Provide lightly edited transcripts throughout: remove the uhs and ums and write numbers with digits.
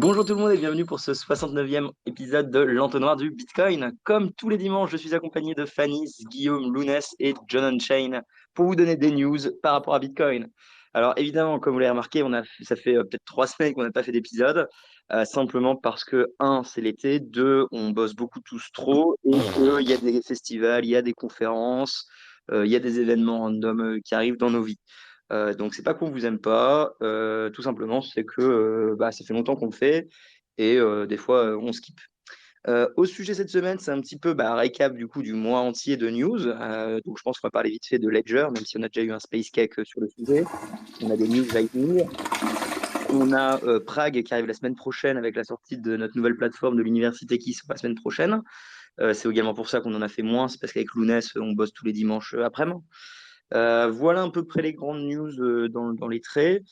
Bonjour tout le monde et bienvenue pour ce 69e épisode de l'entonnoir du Bitcoin. Comme tous les dimanches, je suis accompagné de Fanny, Guillaume, Lounès et John Unchain pour vous donner des news par rapport à Bitcoin. Alors évidemment, comme vous l'avez remarqué, ça fait peut-être 3 semaines qu'on n'a pas fait d'épisode, simplement parce que, un, c'est l'été, deux, on bosse beaucoup tous trop, et il y a des festivals, il y a des conférences, il y a des événements random qui arrivent dans nos vies. Donc c'est pas qu'on vous aime pas, tout simplement c'est que ça fait longtemps qu'on le fait et des fois on skip. Au sujet cette semaine, c'est un petit peu récap du coup du mois entier de news. Donc je pense qu'on va parler vite fait de Ledger, même si on a déjà eu un space cake sur le sujet. On a des news Lightning. On a Prague qui arrive la semaine prochaine avec la sortie de notre nouvelle plateforme de l'université qui sera la semaine prochaine. C'est également pour ça qu'on en a fait moins, c'est parce qu'avec Lounès, on bosse tous les dimanches après-midi. Voilà à peu près les grandes news dans les traits.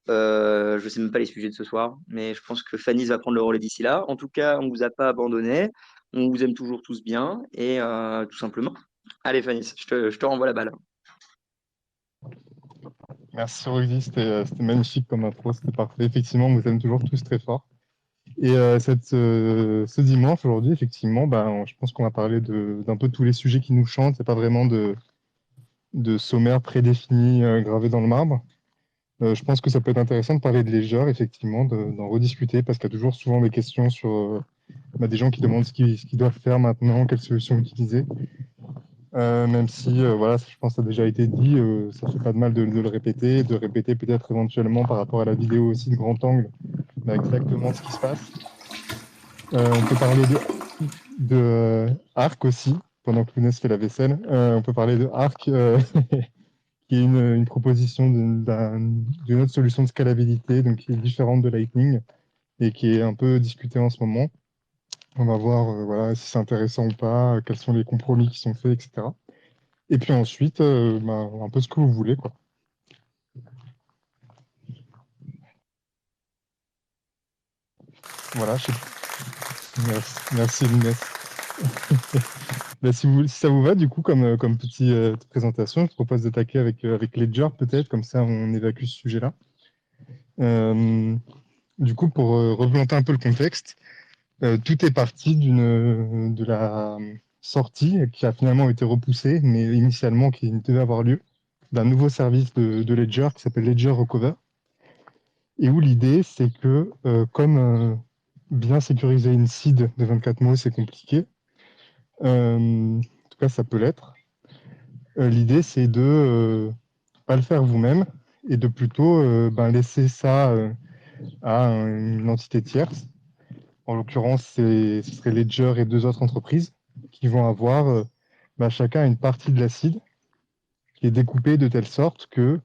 Je sais même pas les sujets de ce soir, mais je pense que Fanny va prendre le relais d'ici là. En tout cas, on vous a pas abandonné, on vous aime toujours tous bien et tout simplement. Allez Fanny, je te renvoie la balle. Merci Roxy, c'était magnifique comme intro, c'était parfait. Effectivement, on vous aime toujours tous très fort. Et ce dimanche, aujourd'hui, effectivement, je pense qu'on va parler d'un peu tous les sujets qui nous chantent. Il n'y a pas vraiment de sommaire prédéfini gravé dans le marbre. Je pense que ça peut être intéressant de parler de Ledger, effectivement, d'en rediscuter, parce qu'il y a toujours souvent des questions sur des gens qui demandent ce qu'ils doivent faire maintenant, quelles solutions utiliser. Même si, voilà, je pense que ça a déjà été dit, ça fait pas de mal de le répéter, de répéter peut-être éventuellement par rapport à la vidéo aussi de grand angle, exactement ce qui se passe. On peut parler de Arc aussi, pendant que Lounès fait la vaisselle. On peut parler de Arc, qui est une proposition d'une autre solution de scalabilité, donc qui est différente de Lightning et qui est un peu discutée en ce moment. On va voir voilà, si c'est intéressant ou pas, quels sont les compromis qui sont faits, etc. Et puis ensuite, un peu ce que vous voulez, quoi. Voilà, merci Lounès. Si ça vous va, du coup, comme petite présentation, je propose d'attaquer avec Ledger, peut-être, comme ça on évacue ce sujet-là. Du coup, pour replanter un peu le contexte, tout est parti de la sortie qui a finalement été repoussée, mais initialement qui devait avoir lieu, d'un nouveau service de Ledger qui s'appelle Ledger Recover, et où l'idée, c'est que comme bien sécuriser une seed de 24 mots, c'est compliqué, en tout cas ça peut l'être, l'idée c'est de pas le faire vous-même et de plutôt laisser ça à une entité tierce. En l'occurrence, ce serait Ledger et deux autres entreprises qui vont avoir chacun une partie de l'acide qui est découpée de telle sorte que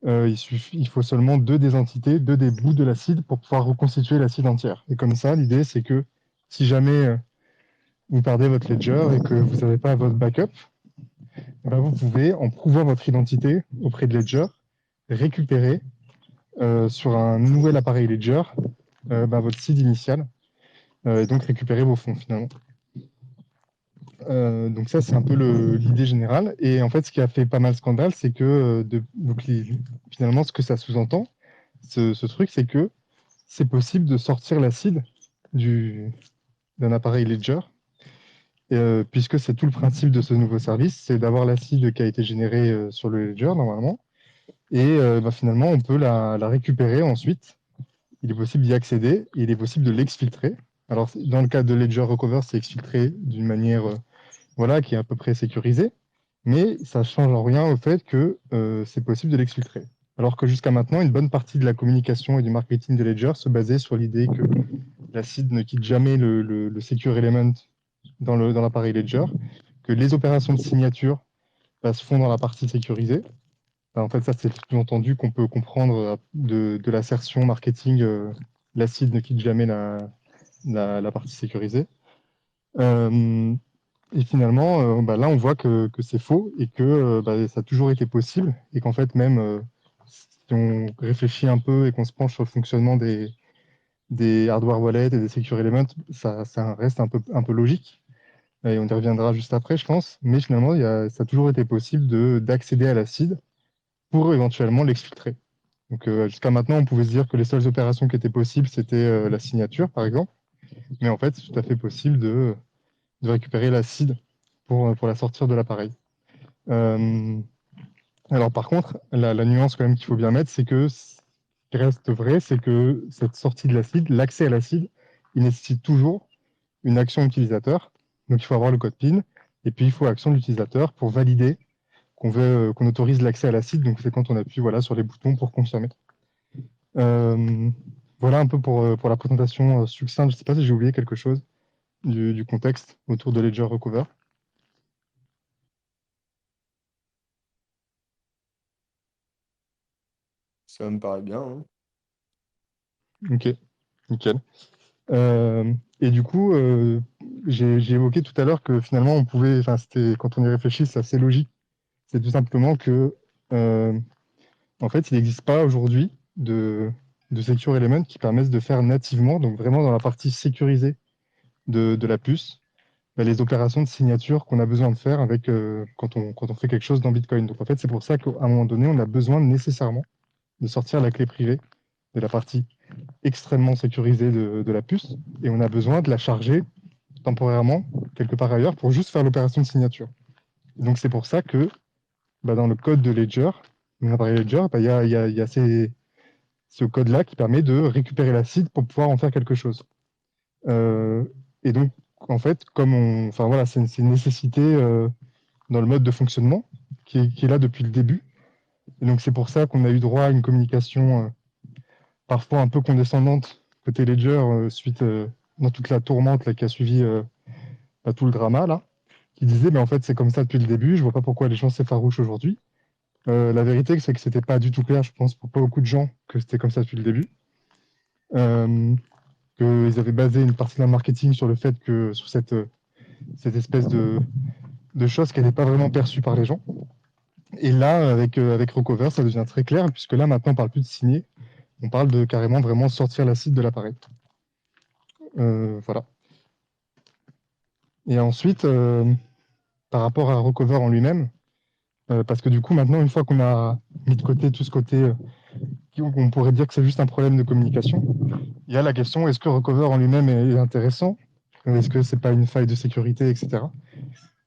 il faut seulement deux des entités, deux des bouts de l'acide pour pouvoir reconstituer l'acide entière. Et comme ça, l'idée, c'est que si jamais vous perdez votre Ledger et que vous n'avez pas votre backup, vous pouvez, en prouvant votre identité auprès de Ledger, récupérer sur un nouvel appareil Ledger votre seed initial et donc récupérer vos fonds finalement. Donc ça, c'est un peu l'idée générale. Et en fait, ce qui a fait pas mal scandale, c'est que finalement, ce que ça sous-entend, ce truc, c'est que c'est possible de sortir l'acide d'un appareil Ledger, puisque c'est tout le principe de ce nouveau service, c'est d'avoir l'acide qui a été généré sur le Ledger normalement, et finalement, on peut la récupérer ensuite. Il est possible d'y accéder, et il est possible de l'exfiltrer. Alors, dans le cas de Ledger Recover, c'est exfiltré d'une manière voilà, qui est à peu près sécurisée, mais ça change en rien au fait que c'est possible de l'exfiltrer. Alors que jusqu'à maintenant, une bonne partie de la communication et du marketing de Ledger se basait sur l'idée que l'acide ne quitte jamais le secure element dans l'appareil Ledger, que les opérations de signature se font dans la partie sécurisée. En fait, ça, c'est sous-entendu qu'on peut comprendre de l'assertion marketing l'acide ne quitte jamais la partie sécurisée. Et finalement, là, on voit que c'est faux et que ça a toujours été possible et qu'en fait, même si on réfléchit un peu et qu'on se penche sur le fonctionnement des hardware wallets et des secure elements, ça reste un peu logique. Et on y reviendra juste après, je pense. Mais finalement, ça a toujours été possible d'accéder à l'acide pour éventuellement l'exfiltrer. Donc, jusqu'à maintenant, on pouvait se dire que les seules opérations qui étaient possibles, c'était la signature, par exemple. Mais en fait, c'est tout à fait possible de récupérer l'acide pour la sortir de l'appareil. Euh, alors, par contre, la nuance quand même qu'il faut bien mettre, c'est que ce qui reste vrai, c'est que cette sortie de l'acide, l'accès à l'acide, il nécessite toujours une action utilisateur. Donc, il faut avoir le code PIN. Et puis, il faut action de l'utilisateur pour valider qu'on autorise l'accès à l'acide. Donc, c'est quand on appuie voilà, sur les boutons pour confirmer. Euh, voilà un peu pour la présentation succincte. Je ne sais pas si j'ai oublié quelque chose du contexte autour de Ledger Recover. Ça me paraît bien, hein. Ok, nickel. Et du coup, j'ai évoqué tout à l'heure que finalement, on pouvait, enfin, c'était, quand on y réfléchit, c'est assez logique. C'est tout simplement que, euh, en fait, il n'existe pas aujourd'hui de Secure Element qui permettent de faire nativement, donc vraiment dans la partie sécurisée de la puce, les opérations de signature qu'on a besoin de faire avec, quand on fait quelque chose dans Bitcoin. Donc en fait, c'est pour ça qu'à un moment donné, on a besoin nécessairement de sortir la clé privée de la partie extrêmement sécurisée de la puce, et on a besoin de la charger temporairement quelque part ailleurs pour juste faire l'opération de signature. Et donc c'est pour ça que dans le code de Ledger, mon appareil Ledger, il y a ce code-là qui permet de récupérer l'acide pour pouvoir en faire quelque chose. Euh, et donc, en fait, enfin voilà, c'est une nécessité dans le mode de fonctionnement qui est là depuis le début. Et donc c'est pour ça qu'on a eu droit à une communication parfois un peu condescendante côté Ledger suite dans toute la tourmente là, qui a suivi tout le drama là, qui disait mais en fait c'est comme ça depuis le début, je vois pas pourquoi les gens s'effarouchent aujourd'hui. La vérité c'est que c'était pas du tout clair, je pense pour pas beaucoup de gens que c'était comme ça depuis le début. Qu'ils avaient basé une partie de la marketing sur le fait que sur cette espèce de chose qui n'était pas vraiment perçue par les gens. Et là, avec Recover, ça devient très clair, puisque là, maintenant, on ne parle plus de signer, on parle de carrément vraiment sortir l'acide de l'appareil. Voilà. Et ensuite, par rapport à Recover en lui-même, parce que du coup, maintenant, une fois qu'on a mis de côté tout ce côté, on pourrait dire que c'est juste un problème de communication, il y a la question, est-ce que Recover en lui-même est intéressant? Est-ce que c'est pas une faille de sécurité, etc.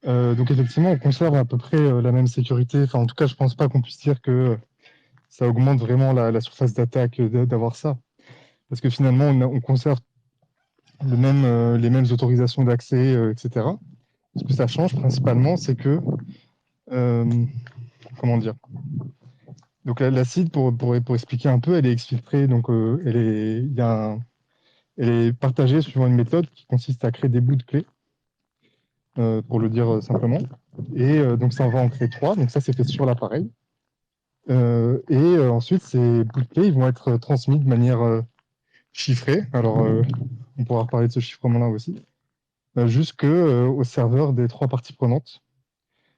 Donc effectivement, on conserve à peu près la même sécurité. Enfin, en tout cas, je pense pas qu'on puisse dire que ça augmente vraiment la surface d'attaque d'avoir ça. Parce que finalement, on conserve les mêmes autorisations d'accès, etc. Ce que ça change principalement, c'est que, euh, comment dire, donc l'acide, pour expliquer un peu, elle est exfiltrée, donc elle est partagée suivant une méthode qui consiste à créer des bouts de clés, pour le dire simplement. Et donc ça, on va en créer 3, donc ça c'est fait sur l'appareil. Ensuite, ces bouts de clés, ils vont être transmis de manière chiffrée. Alors, on pourra reparler de ce chiffrement-là aussi. Jusqu'au serveur des 3 parties prenantes,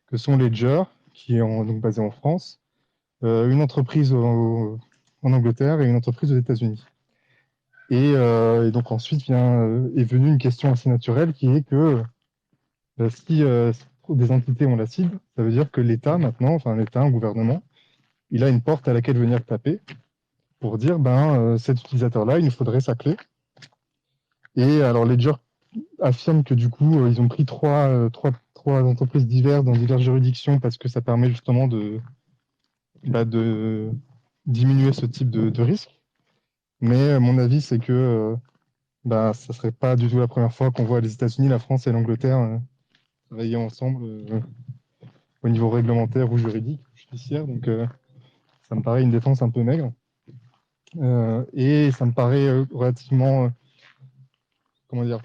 que sont Ledger, qui est donc basé en France, une entreprise en Angleterre et une entreprise aux États-Unis. Et donc ensuite est venue une question assez naturelle qui est que si des entités ont la cible, ça veut dire que l'État maintenant, enfin l'État, un gouvernement, il a une porte à laquelle venir taper pour dire cet utilisateur-là, il nous faudrait sa clé. Et alors Ledger affirme que du coup, ils ont pris trois entreprises diverses dans diverses juridictions parce que ça permet justement de diminuer ce type de risque. Mais mon avis, c'est que ça serait pas du tout la première fois qu'on voit les États-Unis, la France et l'Angleterre travailler ensemble au niveau réglementaire ou juridique, judiciaire. Donc ça me paraît une défense un peu maigre. Et ça me paraît relativement, comment dire,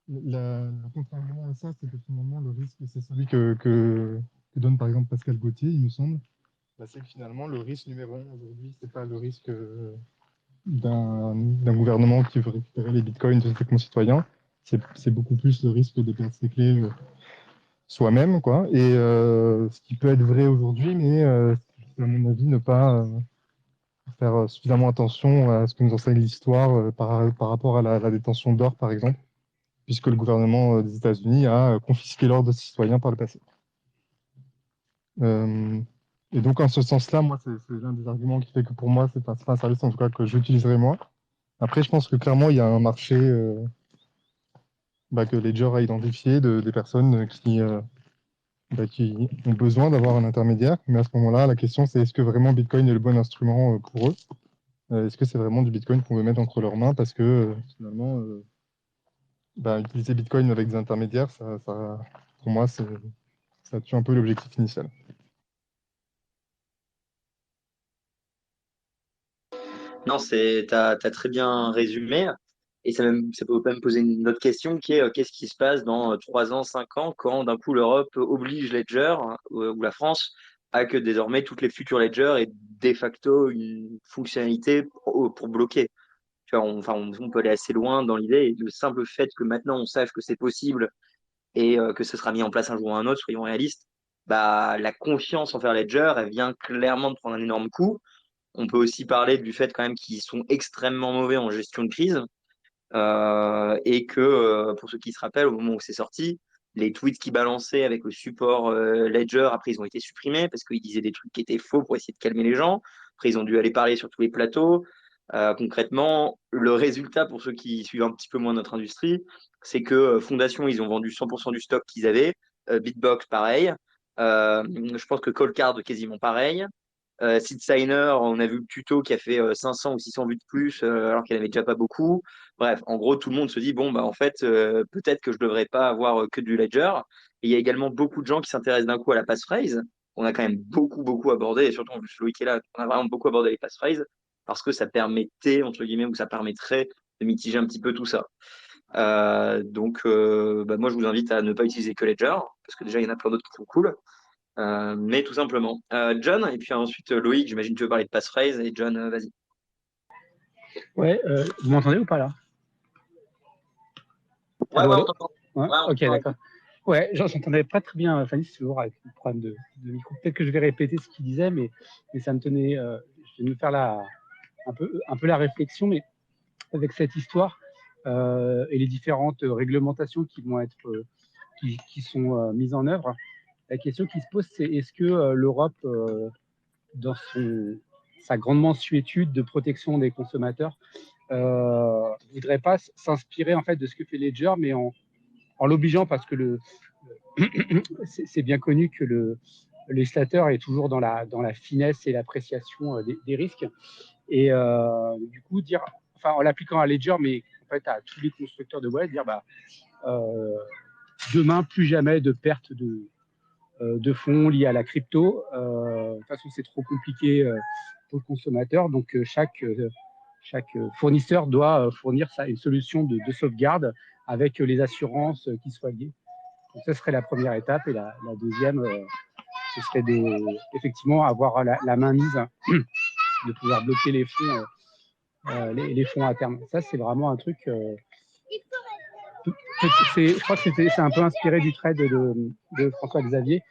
le contre-argument à ça, c'est que finalement, le risque, c'est celui que donne par exemple Pascal Gauthier, il me semble. C'est que finalement, le risque numéro un aujourd'hui, c'est pas le risque d'un gouvernement qui veut récupérer les bitcoins de ses concitoyens. C'est beaucoup plus le risque de perdre ses clés soi-même, quoi. Et ce qui peut être vrai aujourd'hui, mais à mon avis, ne pas faire suffisamment attention à ce que nous enseigne l'histoire par rapport à la détention d'or, par exemple, puisque le gouvernement des États-Unis a confisqué l'or de ses citoyens par le passé. Et donc, en ce sens-là, moi, c'est l'un des arguments qui fait que pour moi, c'est pas un service en tout cas que j'utiliserai moi. Après, je pense que clairement, il y a un marché que Ledger a identifié des personnes qui ont besoin d'avoir un intermédiaire. Mais à ce moment-là, la question, c'est est-ce que vraiment Bitcoin est le bon instrument pour eux? Est-ce que c'est vraiment du Bitcoin qu'on veut mettre entre leurs mains? Parce que finalement, utiliser Bitcoin avec des intermédiaires, pour moi, ça tue un peu l'objectif initial. Non, t'as très bien résumé. Et ça peut même poser une autre question qui est qu'est-ce qui se passe dans 3 ans, 5 ans, quand d'un coup l'Europe oblige Ledger ou la France à que désormais toutes les futures Ledger aient de facto une fonctionnalité pour bloquer. Tu vois, on peut aller assez loin dans l'idée. Et le simple fait que maintenant on sache que c'est possible et que ce sera mis en place un jour ou un autre, soyons réalistes, la confiance envers Ledger, elle vient clairement de prendre un énorme coup. On peut aussi parler du fait quand même qu'ils sont extrêmement mauvais en gestion de crise et que, pour ceux qui se rappellent, au moment où c'est sorti, les tweets qu'ils balançaient avec le support Ledger, après ils ont été supprimés parce qu'ils disaient des trucs qui étaient faux pour essayer de calmer les gens. Après ils ont dû aller parler sur tous les plateaux. Concrètement, le résultat pour ceux qui suivent un petit peu moins notre industrie, c'est que Fondation, ils ont vendu 100% du stock qu'ils avaient. Bitbox, pareil. Je pense que Coldcard, quasiment pareil. SeedSigner, on a vu le tuto qui a fait 500 ou 600 vues de plus, alors qu'elle avait déjà pas beaucoup. Bref, en gros, tout le monde se dit, bon, en fait, peut-être que je devrais pas avoir que du Ledger. Et il y a également beaucoup de gens qui s'intéressent d'un coup à la passphrase. On a quand même beaucoup abordé, et surtout en plus Loïc est là, on a vraiment beaucoup abordé les passphrases, parce que ça permettait, entre guillemets, ou ça permettrait de mitiger un petit peu tout ça. Moi, je vous invite à ne pas utiliser que Ledger, parce que déjà, il y en a plein d'autres qui sont cool. Mais tout simplement. John, et puis ensuite Loïc, j'imagine que tu veux parler de passphrase, et John, vas-y. Ouais, vous m'entendez ou pas là? Ouais, Allô, ouais, on allô? t'entend. Ouais, Ouais, on ok, t'entend. d'accord. Ouais, j'entendais pas très bien Fanny, c'est toujours avec le problème de micro. Peut-être que je vais répéter ce qu'il disait, mais ça me tenait. Je vais me faire un peu la réflexion, mais avec cette histoire et les différentes réglementations qui vont être qui sont mises en œuvre, la question qui se pose, c'est est-ce que l'Europe, dans sa grande mansuétude de protection des consommateurs, voudrait pas s'inspirer en fait de ce que fait Ledger, mais en l'obligeant, parce que c'est bien connu que le législateur est toujours dans la finesse et l'appréciation des risques. Et du coup, en l'appliquant à Ledger, mais en fait à tous les constructeurs de wallet, dire demain, plus jamais de perte de fonds liés à la crypto. De toute façon, c'est trop compliqué pour le consommateur. Donc, chaque fournisseur doit fournir une solution de sauvegarde avec les assurances qui soient liées. Donc, ça serait la première étape. Et la deuxième, ce serait effectivement avoir la mainmise, de pouvoir bloquer les fonds, les fonds à terme. Ça, c'est vraiment un truc. Je crois que c'est un peu inspiré du trade de François Xavier,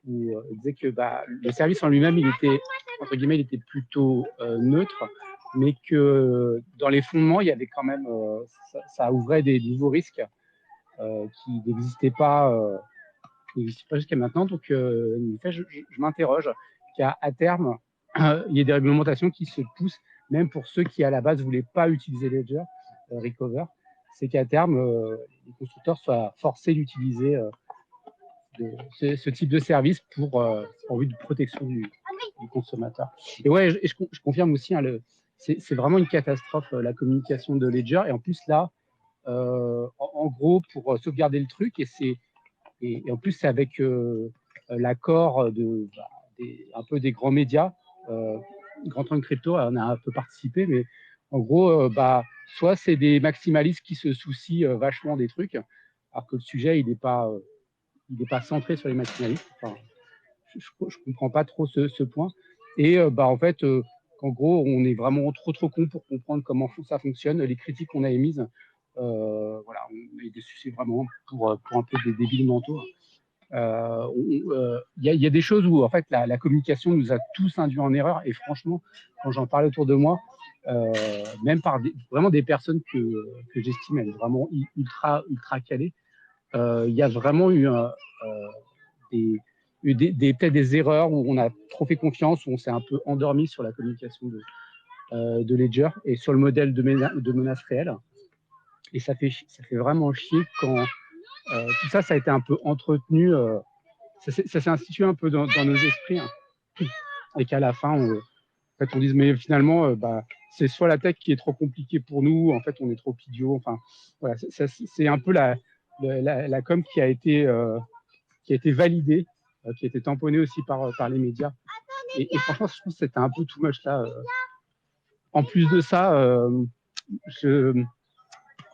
où il disait que le service en lui-même, il était, entre guillemets, il était plutôt neutre, mais que dans les fondements, il y avait quand même, ça ouvrait des nouveaux risques qui n'existaient pas jusqu'à maintenant. Donc, en effet, je m'interroge qu'à terme, il y ait des réglementations qui se poussent, même pour ceux qui, à la base, ne voulaient pas utiliser Ledger Recover. C'est qu'à terme, les constructeurs soient forcés d'utiliser ce type de service pour but de protection du consommateur. Et ouais, je confirme aussi, hein, c'est vraiment une catastrophe, la communication de Ledger. Et en plus, là, en gros, pour sauvegarder le truc, et en plus, c'est avec l'accord un peu des grands médias. Grand Trunk Crypto, on a un peu participé, mais en gros, soit c'est des maximalistes qui se soucient vachement des trucs, alors que le sujet, il n'est pas centré sur les maximalistes. Enfin, je comprends pas trop ce point. Et en fait, en gros, on est vraiment trop con pour comprendre comment ça fonctionne. Les critiques qu'on a émises, voilà, on est déçus vraiment pour un peu des débiles mentaux. Il y a des choses où en fait la communication nous a tous induits en erreur, et franchement, quand j'en parle autour de moi, même par vraiment des personnes que j'estime être vraiment ultra calées, il y a vraiment eu eu peut-être des erreurs où on a trop fait confiance, où on s'est un peu endormi sur la communication de Ledger et sur le modèle de menace réelle. Et ça fait vraiment chier quand tout ça a été un peu entretenu. Ça s'est institué un peu dans nos esprits. Hein. Et qu'à la fin, on dise, mais finalement, c'est soit la tech qui est trop compliquée pour nous, en fait, on est trop idiots. Enfin, voilà, c'est un peu la com qui a été validée, qui a été tamponnée aussi par les médias. Et franchement, je trouve que c'était un peu too much là. En plus de ça,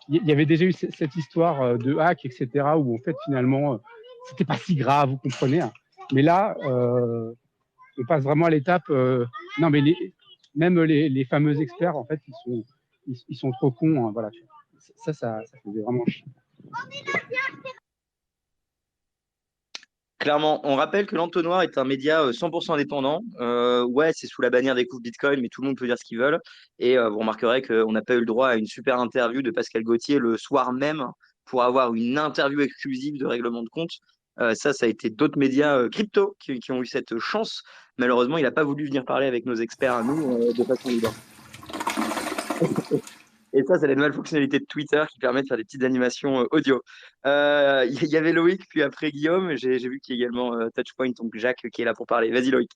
il y avait déjà eu cette histoire de hack, etc., où en fait, finalement, c'était pas si grave, vous comprenez. Hein. Mais là, on passe vraiment à l'étape. Non, mais même les fameux experts, en fait, ils sont trop cons. Hein, voilà. Ça faisait vraiment chier. Clairement, on rappelle que l'Entonnoir est un média 100% indépendant. Ouais, c'est sous la bannière des coups Bitcoin, mais tout le monde peut dire ce qu'il veut. Et vous remarquerez qu'on n'a pas eu le droit à une super interview de Pascal Gauthier le soir même pour avoir une interview exclusive de règlement de compte. Ça a été d'autres médias crypto qui ont eu cette chance. Malheureusement, il n'a pas voulu venir parler avec nos experts à nous de façon libre. Et ça, c'est la nouvelle fonctionnalité de Twitter qui permet de faire des petites animations audio. Il y avait Loïc, puis après Guillaume. J'ai vu qu'il y a également Touchpoint, donc Jacques, qui est là pour parler. Vas-y, Loïc.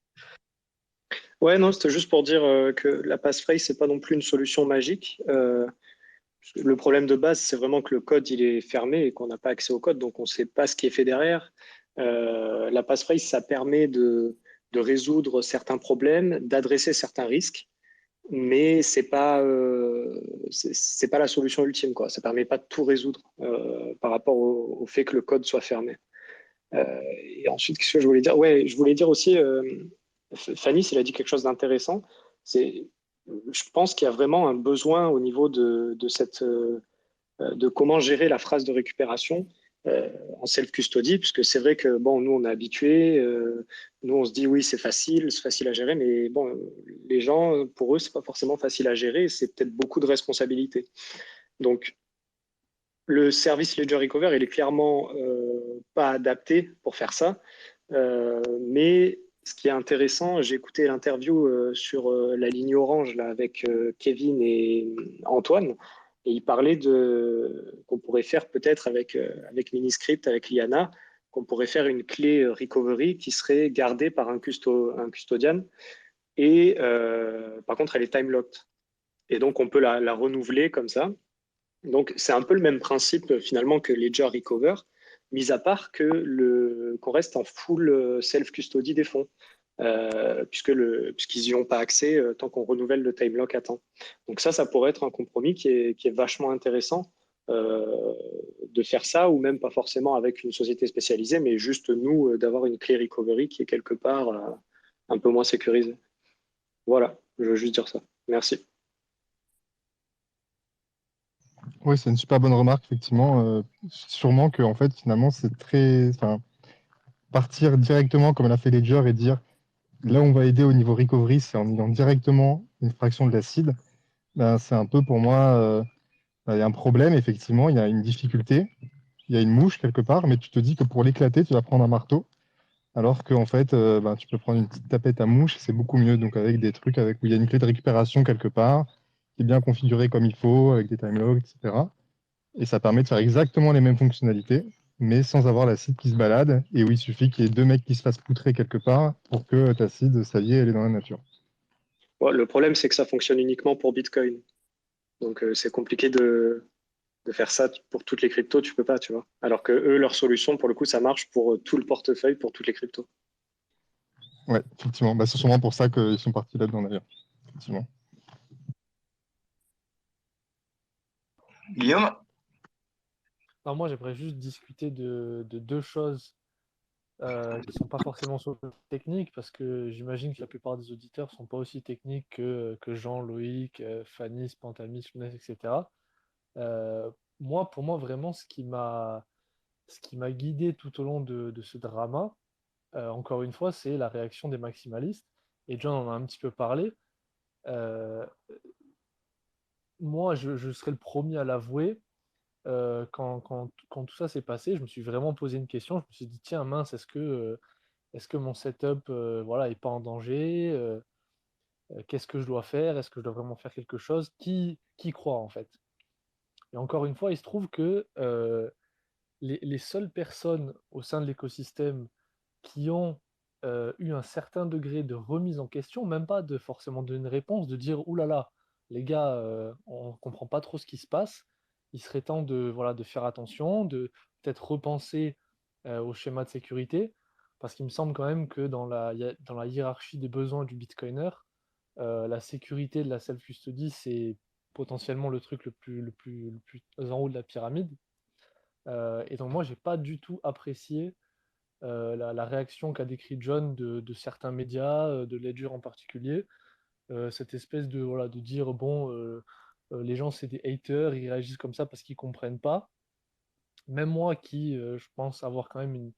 Ouais, non, c'était juste pour dire que la passphrase, c'est pas non plus une solution magique. Le problème de base, c'est vraiment que le code, il est fermé et qu'on n'a pas accès au code, donc on ne sait pas ce qui est fait derrière. La passphrase, ça permet de résoudre certains problèmes, d'adresser certains risques, mais c'est pas la solution ultime, quoi. Ça permet pas de tout résoudre par rapport au fait que le code soit fermé. Et ensuite, qu'est-ce que je voulais dire? Ouais, je voulais dire aussi, Fanny, elle a dit quelque chose d'intéressant. Je pense qu'il y a vraiment un besoin au niveau de comment gérer la phrase de récupération en self-custody, puisque c'est vrai que bon, nous on est habitués, nous on se dit oui c'est facile à gérer, mais bon, les gens pour eux c'est pas forcément facile à gérer, c'est peut-être beaucoup de responsabilités. Donc le service Ledger Recover il est clairement pas adapté pour faire ça, mais ce qui est intéressant, j'ai écouté l'interview sur la ligne orange là, avec Kevin et Antoine, et ils parlaient qu'on pourrait faire peut-être avec Miniscript, avec Liana, qu'on pourrait faire une clé recovery qui serait gardée par un custodian, et par contre elle est time-locked. Et donc on peut la renouveler comme ça. Donc c'est un peu le même principe finalement que Ledger Recover, mis à part qu'on reste en full self-custody des fonds, puisqu'ils n'y ont pas accès tant qu'on renouvelle le time lock à temps. Donc ça pourrait être un compromis qui est vachement intéressant de faire ça, ou même pas forcément avec une société spécialisée, mais juste nous, d'avoir une clé recovery qui est quelque part un peu moins sécurisée. Voilà, je veux juste dire ça. Merci. Oui, c'est une super bonne remarque, effectivement. Sûrement que, en fait, finalement, c'est très. Enfin, partir directement comme l'a fait Ledger et dire là, on va aider au niveau recovery, c'est en ayant directement une fraction de l'acide. Ben, c'est un peu pour moi, il y a un problème, effectivement, il y a une difficulté, il y a une mouche quelque part, mais tu te dis que pour l'éclater, tu vas prendre un marteau, alors qu'en fait, ben, tu peux prendre une petite tapette à mouche, c'est beaucoup mieux, donc avec des trucs où il y a une clé de récupération quelque part, qui est bien configurée comme il faut, avec des time logs, etc. Et ça permet de faire exactement les mêmes fonctionnalités, mais sans avoir la seed qui se balade, et où il suffit qu'il y ait deux mecs qui se fassent poutrer quelque part pour que ta seed, ça y est, elle est dans la nature. Ouais, le problème, c'est que ça fonctionne uniquement pour Bitcoin. Donc, c'est compliqué de faire ça pour toutes les cryptos, tu peux pas, tu vois. Alors que eux, leur solution, pour le coup, ça marche pour tout le portefeuille, pour toutes les cryptos. Ouais, effectivement. Bah, c'est sûrement pour ça qu'ils sont partis là-dedans, d'ailleurs. Effectivement. Guillaume? Alors moi, j'aimerais juste discuter de deux choses qui sont pas forcément sur le technique, parce que j'imagine que la plupart des auditeurs sont pas aussi techniques que Jean, Loïc, Fanny, Pantamis, Younes, etc. Euh, pour moi, vraiment, ce qui m'a guidé tout au long de ce drama, encore une fois, c'est la réaction des maximalistes. Et John en a un petit peu parlé. Euh, Moi, je serai le premier à l'avouer. Quand tout ça s'est passé, je me suis vraiment posé une question. Je me suis dit, tiens, mince, est-ce que est-ce que mon setup voilà, est pas en danger? Qu'est-ce que je dois faire? Est-ce que je dois vraiment faire quelque chose? Qui croit en fait? Et encore une fois, il se trouve que les seules personnes au sein de l'écosystème qui ont eu un certain degré de remise en question, même pas de forcément donner une réponse, de dire: «Ouh là là, les gars, on comprend pas trop ce qui se passe. Il serait temps de, voilà, de faire attention, de peut-être repenser, au schéma de sécurité». Parce qu'il me semble quand même que dans la hiérarchie des besoins du bitcoiner, la sécurité de la self-custody, c'est potentiellement le truc le plus en haut de la pyramide. Et donc moi, j'ai pas du tout apprécié la réaction qu'a décrit John de certains médias, de Ledger en particulier. Cette espèce de, voilà, de dire, bon, les gens, c'est des haters, ils réagissent comme ça parce qu'ils comprennent pas. Même moi qui, je pense avoir quand même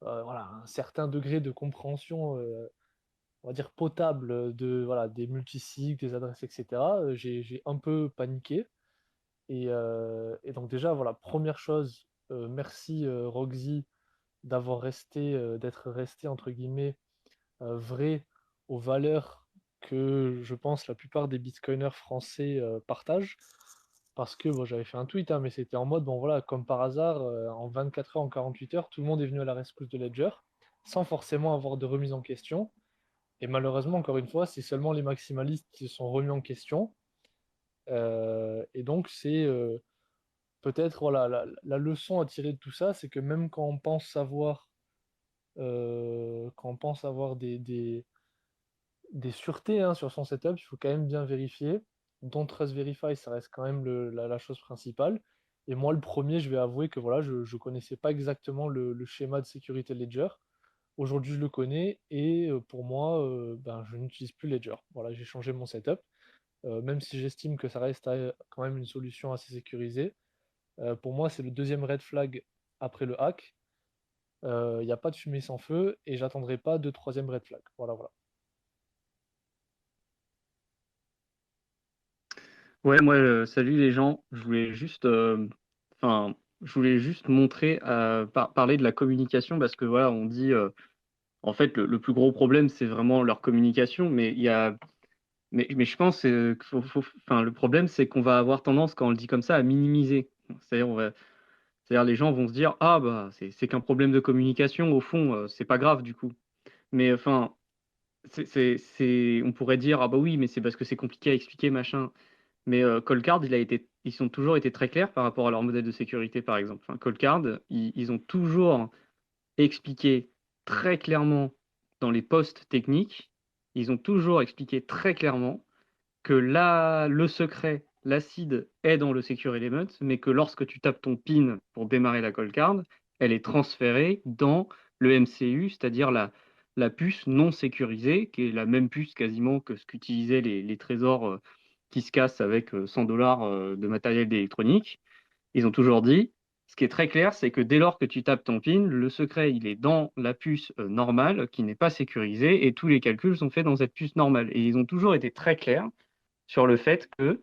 voilà, un certain degré de compréhension, on va dire potable, voilà, des multisigs, des adresses, etc., j'ai un peu paniqué. Et donc déjà, voilà, première chose, merci Roxy d'être resté, entre guillemets, vrai aux valeurs que je pense la plupart des bitcoiners français partagent. Parce que bon, j'avais fait un tweet, hein, mais c'était en mode, bon voilà, comme par hasard, en 24 heures, en 48 heures, tout le monde est venu à la rescousse de Ledger, sans forcément avoir de remise en question. Et malheureusement, encore une fois, c'est seulement les maximalistes qui se sont remis en question. Et donc, c'est peut-être voilà, la leçon à tirer de tout ça, c'est que même quand on pense avoir des sûretés hein, sur son setup, il faut quand même bien vérifier. Don't Trust Verify, ça reste quand même la chose principale. Et moi, le premier, je vais avouer que voilà, je ne connaissais pas exactement le schéma de sécurité Ledger. Aujourd'hui, je le connais et pour moi, ben, je n'utilise plus Ledger. Voilà, j'ai changé mon setup. Même si j'estime que ça reste quand même une solution assez sécurisée. Pour moi, c'est le deuxième red flag après le hack. Il n'y a pas de fumée sans feu et j'attendrai pas de troisième red flag. Voilà, voilà. Ouais, moi, salut les gens. Enfin, je voulais juste montrer, parler de la communication parce que voilà, on dit, en fait, le plus gros problème, c'est vraiment leur communication, mais mais je pense enfin, le problème, c'est qu'on va avoir tendance, quand on le dit comme ça, à minimiser. C'est-à-dire, c'est-à-dire, les gens vont se dire, ah bah, c'est qu'un problème de communication. Au fond, c'est pas grave du coup. Mais enfin, on pourrait dire, ah bah oui, mais c'est parce que c'est compliqué à expliquer, machin. Mais Coldcard, ils ont toujours été très clairs par rapport à leur modèle de sécurité, par exemple. Enfin, Coldcard, ils ont toujours expliqué très clairement dans les posts techniques, ils ont toujours expliqué très clairement que le secret, l'acide est dans le Secure Element, mais que lorsque tu tapes ton PIN pour démarrer la Coldcard, elle est transférée dans le MCU, c'est-à-dire la puce non sécurisée, qui est la même puce quasiment que ce qu'utilisaient les trésors qui se cassent avec 100 $ de matériel électronique. Ils ont toujours dit, ce qui est très clair, c'est que dès lors que tu tapes ton PIN, le secret, il est dans la puce normale, qui n'est pas sécurisée, et tous les calculs sont faits dans cette puce normale. Et ils ont toujours été très clairs sur le fait que,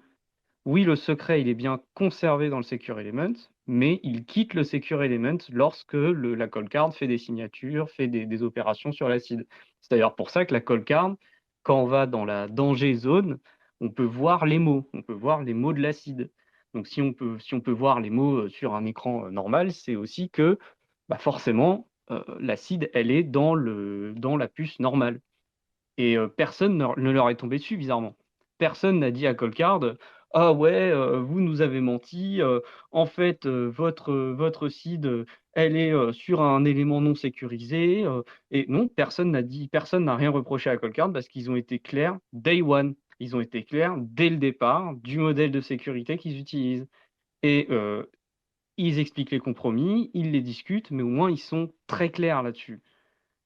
oui, le secret, il est bien conservé dans le Secure Element, mais il quitte le Secure Element lorsque la Coldcard fait des signatures, fait des opérations sur l'acide. C'est d'ailleurs pour ça que la Coldcard, quand on va dans la danger zone, on peut voir les mots, de l'acide. Donc si on peut voir les mots sur un écran normal, c'est aussi que bah forcément, l'acide, elle est dans la puce normale. Et personne ne leur est tombé dessus, bizarrement. Personne n'a dit à Coldcard, ah ouais, vous nous avez menti, en fait, votre seed, elle est sur un élément non sécurisé. Et non, personne n'a rien reproché à Coldcard parce qu'ils ont été clairs day one. Ils ont été clairs dès le départ du modèle de sécurité qu'ils utilisent. Et ils expliquent les compromis, ils les discutent, mais au moins ils sont très clairs là-dessus.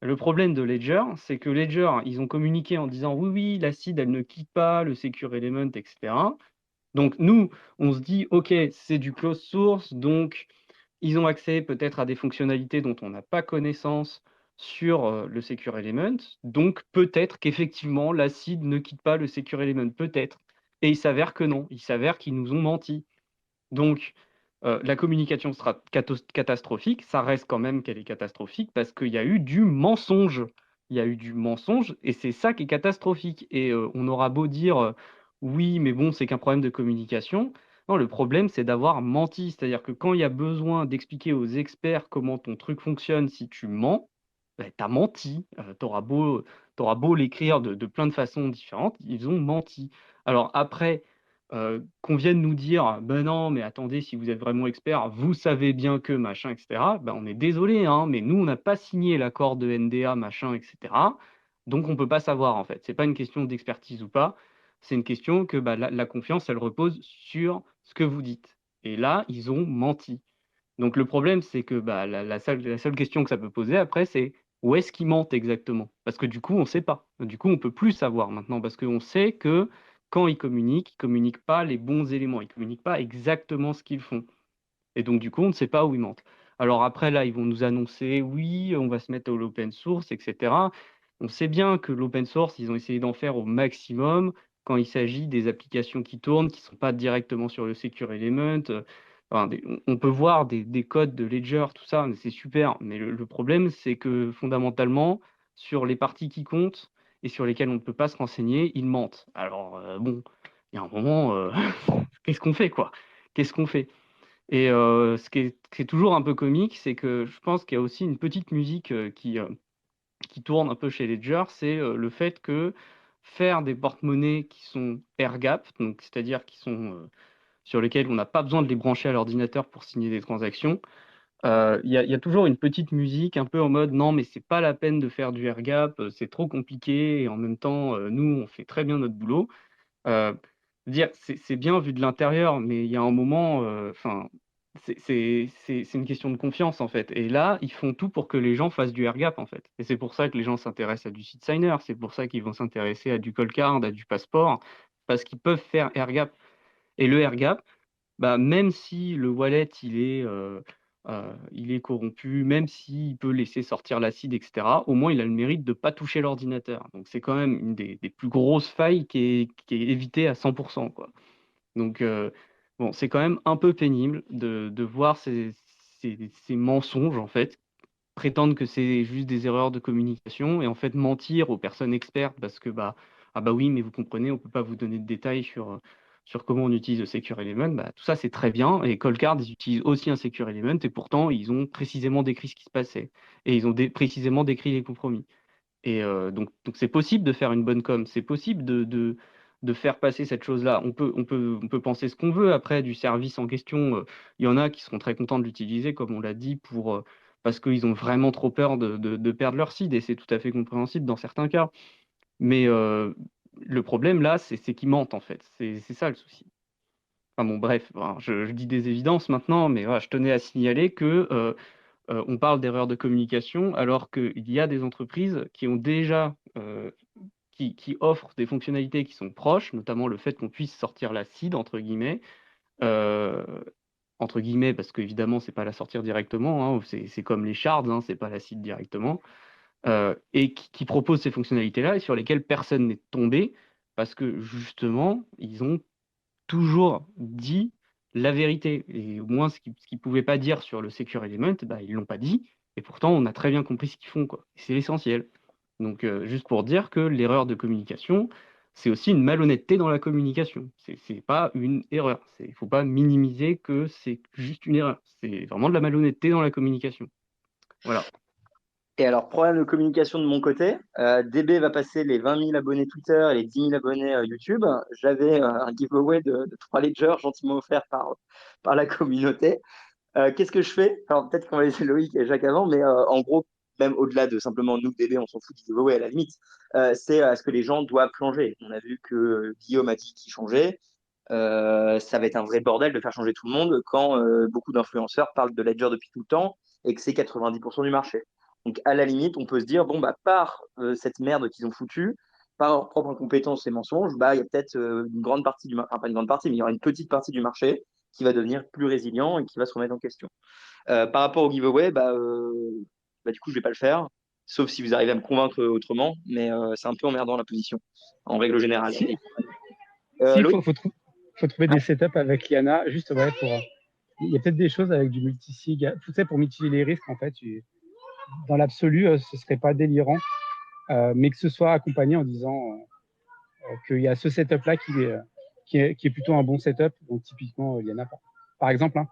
Le problème de Ledger, c'est que Ledger, ils ont communiqué en disant oui, oui, l'acide, elle ne quitte pas le Secure Element, etc. Donc nous, on se dit, OK, c'est du closed source, donc ils ont accès peut-être à des fonctionnalités dont on n'a pas connaissance sur le Secure Element, donc peut-être qu'effectivement, l'acide ne quitte pas le Secure Element, peut-être. Et il s'avère que non, il s'avère qu'ils nous ont menti. Donc, la communication sera catastrophique, ça reste quand même qu'elle est catastrophique parce qu'il y a eu du mensonge. Il y a eu du mensonge et c'est ça qui est catastrophique. Et on aura beau dire oui, mais bon, c'est qu'un problème de communication. Non, le problème, c'est d'avoir menti. C'est-à-dire que quand il y a besoin d'expliquer aux experts comment ton truc fonctionne, si tu mens, ben, tu as menti. T'auras beau l'écrire de plein de façons différentes, ils ont menti. Alors après, qu'on vienne nous dire, ben non, mais attendez, si vous êtes vraiment expert, vous savez bien que machin, etc. Ben, on est désolé, hein, mais nous, on n'a pas signé l'accord de NDA, machin, etc. Donc, on ne peut pas savoir, en fait. C'est pas une question d'expertise ou pas. C'est une question que bah, la confiance, elle repose sur ce que vous dites. Et là, ils ont menti. Donc, le problème, c'est que bah, la seule question que ça peut poser après, c'est où est-ce qu'ils mentent exactement? Parce que du coup, on ne sait pas. Du coup, on ne peut plus savoir maintenant, parce qu'on sait que quand ils communiquent pas les bons éléments, ils communiquent pas exactement ce qu'ils font. Et donc, du coup, on ne sait pas où ils mentent. Alors après, là, ils vont nous annoncer, oui, on va se mettre à l'open source, etc. On sait bien que l'open source, ils ont essayé d'en faire au maximum quand il s'agit des applications qui tournent, qui ne sont pas directement sur le Secure Element. Enfin, on peut voir des codes de Ledger, tout ça, mais c'est super. Mais le problème, c'est que fondamentalement, sur les parties qui comptent et sur lesquelles on ne peut pas se renseigner, ils mentent. Alors, bon, il y a un moment, qu'est-ce qu'on fait, quoi? Qu'est-ce qu'on fait? Et ce qui est toujours un peu comique, c'est que je pense qu'il y a aussi une petite musique qui tourne un peu chez Ledger, c'est le fait que faire des porte-monnaies qui sont air-gap, donc c'est-à-dire qui sont sur lesquels on n'a pas besoin de les brancher à l'ordinateur pour signer des transactions, il y a toujours une petite musique un peu en mode non, mais c'est pas la peine de faire du air-gap, c'est trop compliqué, et en même temps, nous, on fait très bien notre boulot. Euh, Dire c'est bien vu de l'intérieur, mais il y a un moment, enfin, c'est une question de confiance en fait. Et là, ils font tout pour que les gens fassent du air-gap en fait. Et c'est pour ça que les gens s'intéressent à du seed signer, c'est pour ça qu'ils vont s'intéresser à du call card, à du passeport, parce qu'ils peuvent faire air-gap. Et le air-gap, bah, même si le wallet il est corrompu, même s'il peut laisser sortir l'acide, etc., au moins il a le mérite de ne pas toucher l'ordinateur. Donc c'est quand même une des plus grosses failles qui est évitée à 100%, quoi. Donc bon, c'est quand même un peu pénible de voir ces mensonges, en fait, prétendre que c'est juste des erreurs de communication et en fait mentir aux personnes expertes parce que bah ah bah oui mais vous comprenez on peut pas vous donner de détails sur comment on utilise le Secure Element, bah, tout ça c'est très bien et Coldcard ils utilisent aussi un Secure Element et pourtant ils ont précisément décrit ce qui se passait et ils ont précisément décrit les compromis et donc c'est possible de faire une bonne com, c'est possible de faire passer cette chose-là. On peut penser ce qu'on veut après du service en question. Il y en a qui seront très contents de l'utiliser, comme on l'a dit, parce qu'ils ont vraiment trop peur de perdre leur seed, et c'est tout à fait compréhensible dans certains cas. Mais le problème là, c'est qu'ils mentent en fait. C'est ça le souci. Enfin bon, bref, voilà, je dis des évidences maintenant, mais voilà, je tenais à signaler que on parle d'erreurs de communication alors qu'il y a des entreprises qui ont déjà qui offrent des fonctionnalités qui sont proches, notamment le fait qu'on puisse sortir la seed euh, entre guillemets, parce qu'évidemment, c'est pas la sortir directement, hein, c'est comme les shards, hein, c'est pas la seed directement, et qui proposent ces fonctionnalités-là et sur lesquelles personne n'est tombé parce que justement, ils ont toujours dit la vérité. Et au moins, ce qu'ils pouvaient pas dire sur le Secure Element, bah, ils l'ont pas dit. Et pourtant, on a très bien compris ce qu'ils font, quoi. Et c'est l'essentiel. Donc, juste pour dire que l'erreur de communication, c'est aussi une malhonnêteté dans la communication. C'est pas une erreur. Il faut pas minimiser que c'est juste une erreur. C'est vraiment de la malhonnêteté dans la communication. Voilà. Et alors, problème de communication de mon côté, DB va passer les 20 000 abonnés Twitter et les 10 000 abonnés YouTube. J'avais un giveaway de 3 ledgers gentiment offert par la communauté. Qu'est-ce que je fais? Alors, peut-être qu'on va laisser Loïc et Jacques avant, mais en gros, même au-delà de simplement nous, DB, on s'en fout du giveaway à la limite, c'est ce que les gens doivent changer. On a vu que Guillaume a dit qu'il changeait. Ça va être un vrai bordel de faire changer tout le monde quand beaucoup d'influenceurs parlent de Ledger depuis tout le temps et que c'est 90% du marché. Donc, à la limite, on peut se dire, bon, bah, par cette merde qu'ils ont foutue, par leur propre incompétence et mensonges, bah, il y a peut-être une grande partie du marché, enfin, pas une grande partie, mais il y aura une petite partie du marché qui va devenir plus résilient et qui va se remettre en question. Par rapport au giveaway, bah, du coup, je vais pas le faire, sauf si vous arrivez à me convaincre autrement, mais c'est un peu emmerdant la position, en règle générale. Si, Loïc, faut trouver des setups avec Yana, juste ouais, il y a peut-être des choses avec du multisig. Tu sais, pour mitiger les risques, en fait, dans l'absolu, ce serait pas délirant, mais que ce soit accompagné en disant qu'il y a ce setup-là qui est plutôt un bon setup. Donc, typiquement, il y en a pas. Par exemple, hein.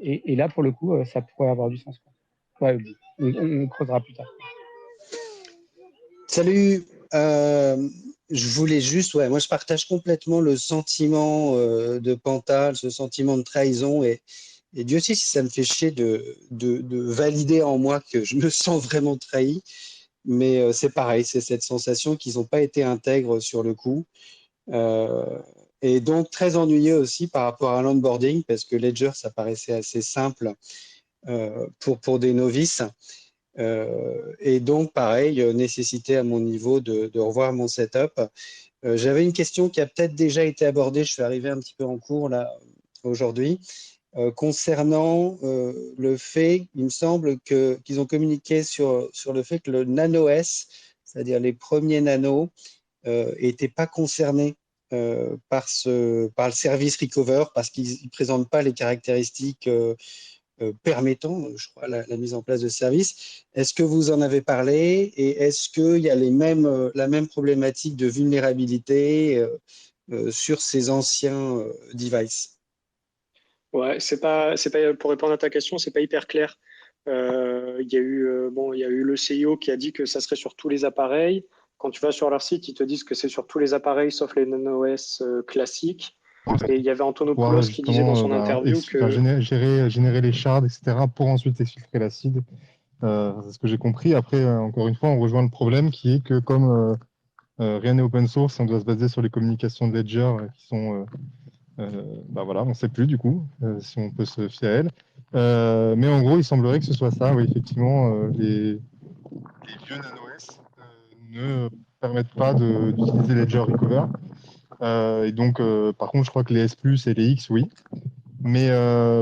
Et là, pour le coup, ça pourrait avoir du sens, quoi. Ouais, on creusera plus tard. Salut, je voulais juste, moi je partage complètement le sentiment de Pantal, ce sentiment de trahison et Dieu sait si ça me fait chier de valider en moi que je me sens vraiment trahi, mais c'est pareil, c'est cette sensation qu'ils n'ont pas été intègres sur le coup. Et donc très ennuyeux aussi par rapport à l'onboarding parce que Ledger ça paraissait assez simple pour des novices. Et donc, pareil, nécessité à mon niveau de revoir mon setup. J'avais une question qui a peut-être déjà été abordée, je suis arrivé un petit peu en cours là aujourd'hui, concernant le fait, il me semble qu'ils ont communiqué sur le fait que le Nano S, c'est-à-dire les premiers nanos, n'étaient pas concernés par le service Recover parce qu'ils ne présentent pas les caractéristiques permettant, je crois, la mise en place de services. Est-ce que vous en avez parlé et est-ce qu'il y a la même problématique de vulnérabilité sur ces anciens devices? Ouais, c'est pas, pour répondre à ta question, c'est pas hyper clair. Il y a eu, il y a eu le CIO qui a dit que ça serait sur tous les appareils. Quand tu vas sur leur site, ils te disent que c'est sur tous les appareils sauf les NanoS classiques. Et il y avait Antonopoulos qui disait dans son interview que générer les shards, etc., pour ensuite exfiltrer l'acide. C'est ce que j'ai compris. Après, encore une fois, on rejoint le problème qui est que comme rien n'est open source, on doit se baser sur les communications de Ledger qui sont... voilà, on ne sait plus du coup si on peut se fier à elles. Mais en gros, il semblerait que ce soit ça. Oui, effectivement, les vieux NanoS ne permettent pas d'utiliser Ledger Recover. Et donc, par contre, je crois que les S+, et les X, oui. Mais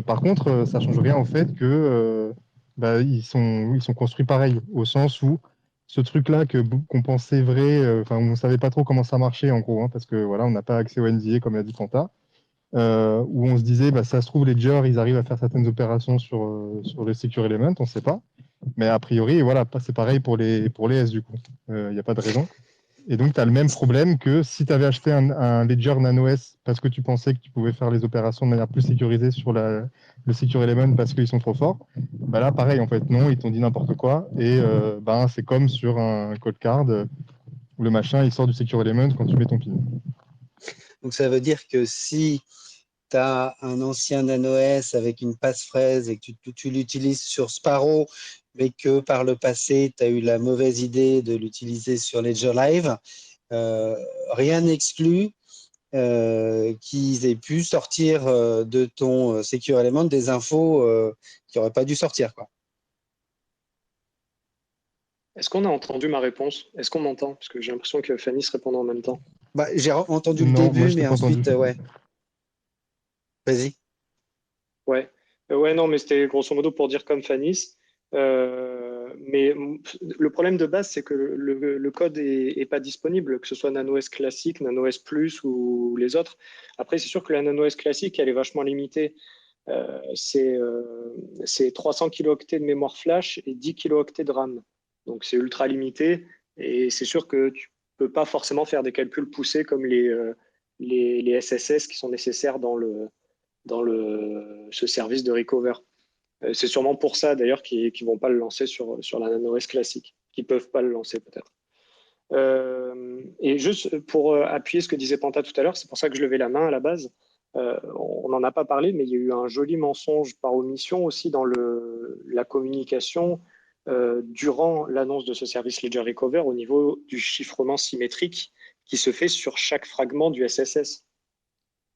par contre, ça change rien au fait que ils sont construits pareil, au sens où ce truc-là qu'on pensait vrai, enfin, on savait pas trop comment ça marchait en gros, hein, parce que voilà, on n'a pas accès au NDA comme l'a dit Panta, où on se disait, ça se trouve, Ledger, ils arrivent à faire certaines opérations sur le Secure Element, on ne sait pas. Mais a priori, voilà, c'est pareil pour les S du coup. Il n'y a pas de raison. Et donc, tu as le même problème que si tu avais acheté un Ledger Nano S parce que tu pensais que tu pouvais faire les opérations de manière plus sécurisée sur le Secure Element parce qu'ils sont trop forts. Là, pareil, en fait, non, ils t'ont dit n'importe quoi. Et c'est comme sur un code card où le machin, il sort du Secure Element quand tu mets ton PIN. Donc, ça veut dire que si tu as un ancien Nano S avec une passphrase et que tu l'utilises sur Sparrow, mais que par le passé, tu as eu la mauvaise idée de l'utiliser sur Ledger Live, rien n'exclut qu'ils aient pu sortir de ton Secure Element des infos qui n'auraient pas dû sortir, quoi. Est-ce qu'on a entendu ma réponse? Est-ce qu'on m'entend? Parce que j'ai l'impression que Fanny se répondait en même temps. J'ai entendu le Non, moi, début, je t'ai mais pas ensuite, entendu. ouais. Vas-y. Ouais. Ouais, non, mais c'était grosso modo pour dire comme Fanny. Mais le problème de base, c'est que le code est pas disponible, que ce soit Nano S classique, Nano S Plus ou les autres. Après, c'est sûr que la Nano S classique, elle est vachement limitée. C'est 300 kilooctets de mémoire flash et 10 kilooctets de RAM. Donc c'est ultra limité et c'est sûr que tu peux pas forcément faire des calculs poussés comme les SSS qui sont nécessaires ce service de recover. C'est sûrement pour ça d'ailleurs qu'ils ne vont pas le lancer sur la Nano S classique, qu'ils ne peuvent pas le lancer peut-être. Et juste pour appuyer ce que disait Panta tout à l'heure, c'est pour ça que je levais la main à la base. On n'en a pas parlé, mais il y a eu un joli mensonge par omission aussi dans la communication durant l'annonce de ce service Ledger Recover au niveau du chiffrement symétrique qui se fait sur chaque fragment du SSS.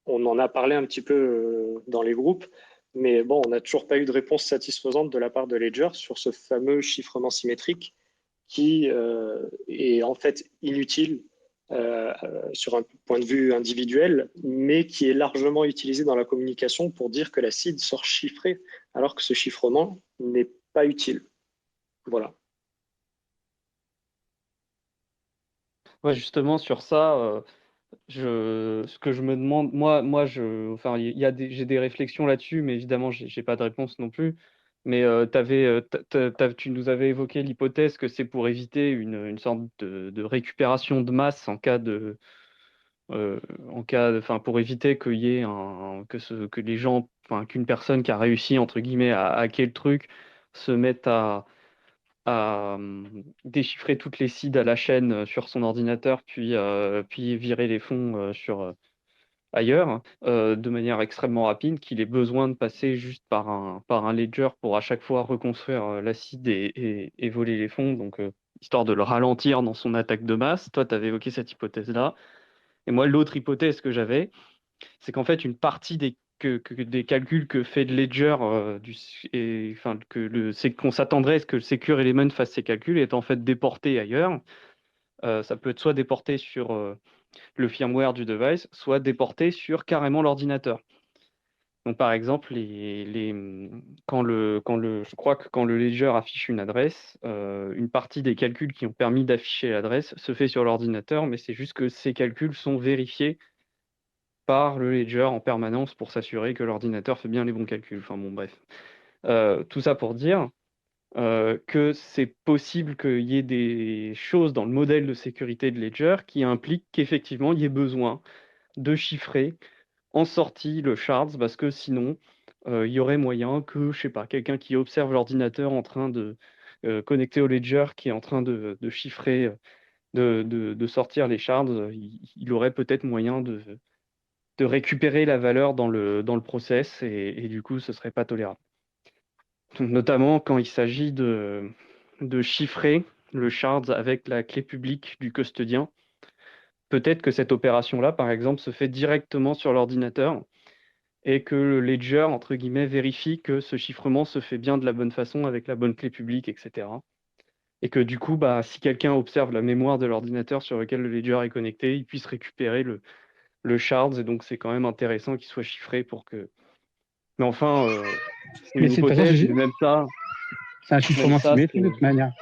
On en a parlé un petit peu dans les groupes, mais bon, on n'a toujours pas eu de réponse satisfaisante de la part de Ledger sur ce fameux chiffrement symétrique qui est en fait inutile sur un point de vue individuel, mais qui est largement utilisé dans la communication pour dire que la seed sort chiffrée, alors que ce chiffrement n'est pas utile. Voilà. Ouais, justement, sur ça, Ce que je me demande, enfin, j'ai des réflexions là-dessus, mais évidemment, j'ai pas de réponse non plus. Mais tu nous avais évoqué l'hypothèse que c'est pour éviter une sorte de récupération de masse enfin, pour éviter qu'il y ait que les gens, enfin, qu'une personne qui a réussi, entre guillemets, à hacker le truc se mette à déchiffrer toutes les seeds à la chaîne sur son ordinateur, puis virer les fonds ailleurs, de manière extrêmement rapide, qu'il ait besoin de passer juste par un ledger pour à chaque fois reconstruire la seed et voler les fonds, donc histoire de le ralentir dans son attaque de masse. Toi, tu avais évoqué cette hypothèse-là. Et moi, l'autre hypothèse que j'avais, c'est qu'en fait, une partie des calculs que fait le Ledger, enfin, c'est qu'on s'attendrait à ce que le Secure Element fasse ces calculs, est en fait déporté ailleurs. Ça peut être soit déporté sur le firmware du device, soit déporté sur carrément l'ordinateur. Donc, par exemple, je crois que quand le Ledger affiche une adresse, une partie des calculs qui ont permis d'afficher l'adresse se fait sur l'ordinateur, mais c'est juste que ces calculs sont vérifiés par le ledger en permanence pour s'assurer que l'ordinateur fait bien les bons calculs. Enfin bon, bref. Tout ça pour dire que c'est possible qu'il y ait des choses dans le modèle de sécurité de Ledger qui impliquent qu'effectivement il y ait besoin de chiffrer en sortie le shards parce que sinon il y aurait moyen que, je sais pas, quelqu'un qui observe l'ordinateur en train de connecter au Ledger qui est en train de chiffrer, de sortir les shards, il aurait peut-être moyen de récupérer la valeur dans le process et du coup, ce serait pas tolérable. Donc, notamment quand il s'agit de chiffrer le shard avec la clé publique du custodien. Peut-être que cette opération-là, par exemple, se fait directement sur l'ordinateur et que le ledger, entre guillemets, vérifie que ce chiffrement se fait bien de la bonne façon avec la bonne clé publique, etc. Et que du coup, bah, si quelqu'un observe la mémoire de l'ordinateur sur lequel le ledger est connecté, il puisse récupérer le shards. Et donc, c'est quand même intéressant qu'il soit chiffré pour que. Mais enfin, c'est Mais une c'est de toute façon, hypothèse, mais c'est un même chiffrement ça, symétrique de c'est. toute manière.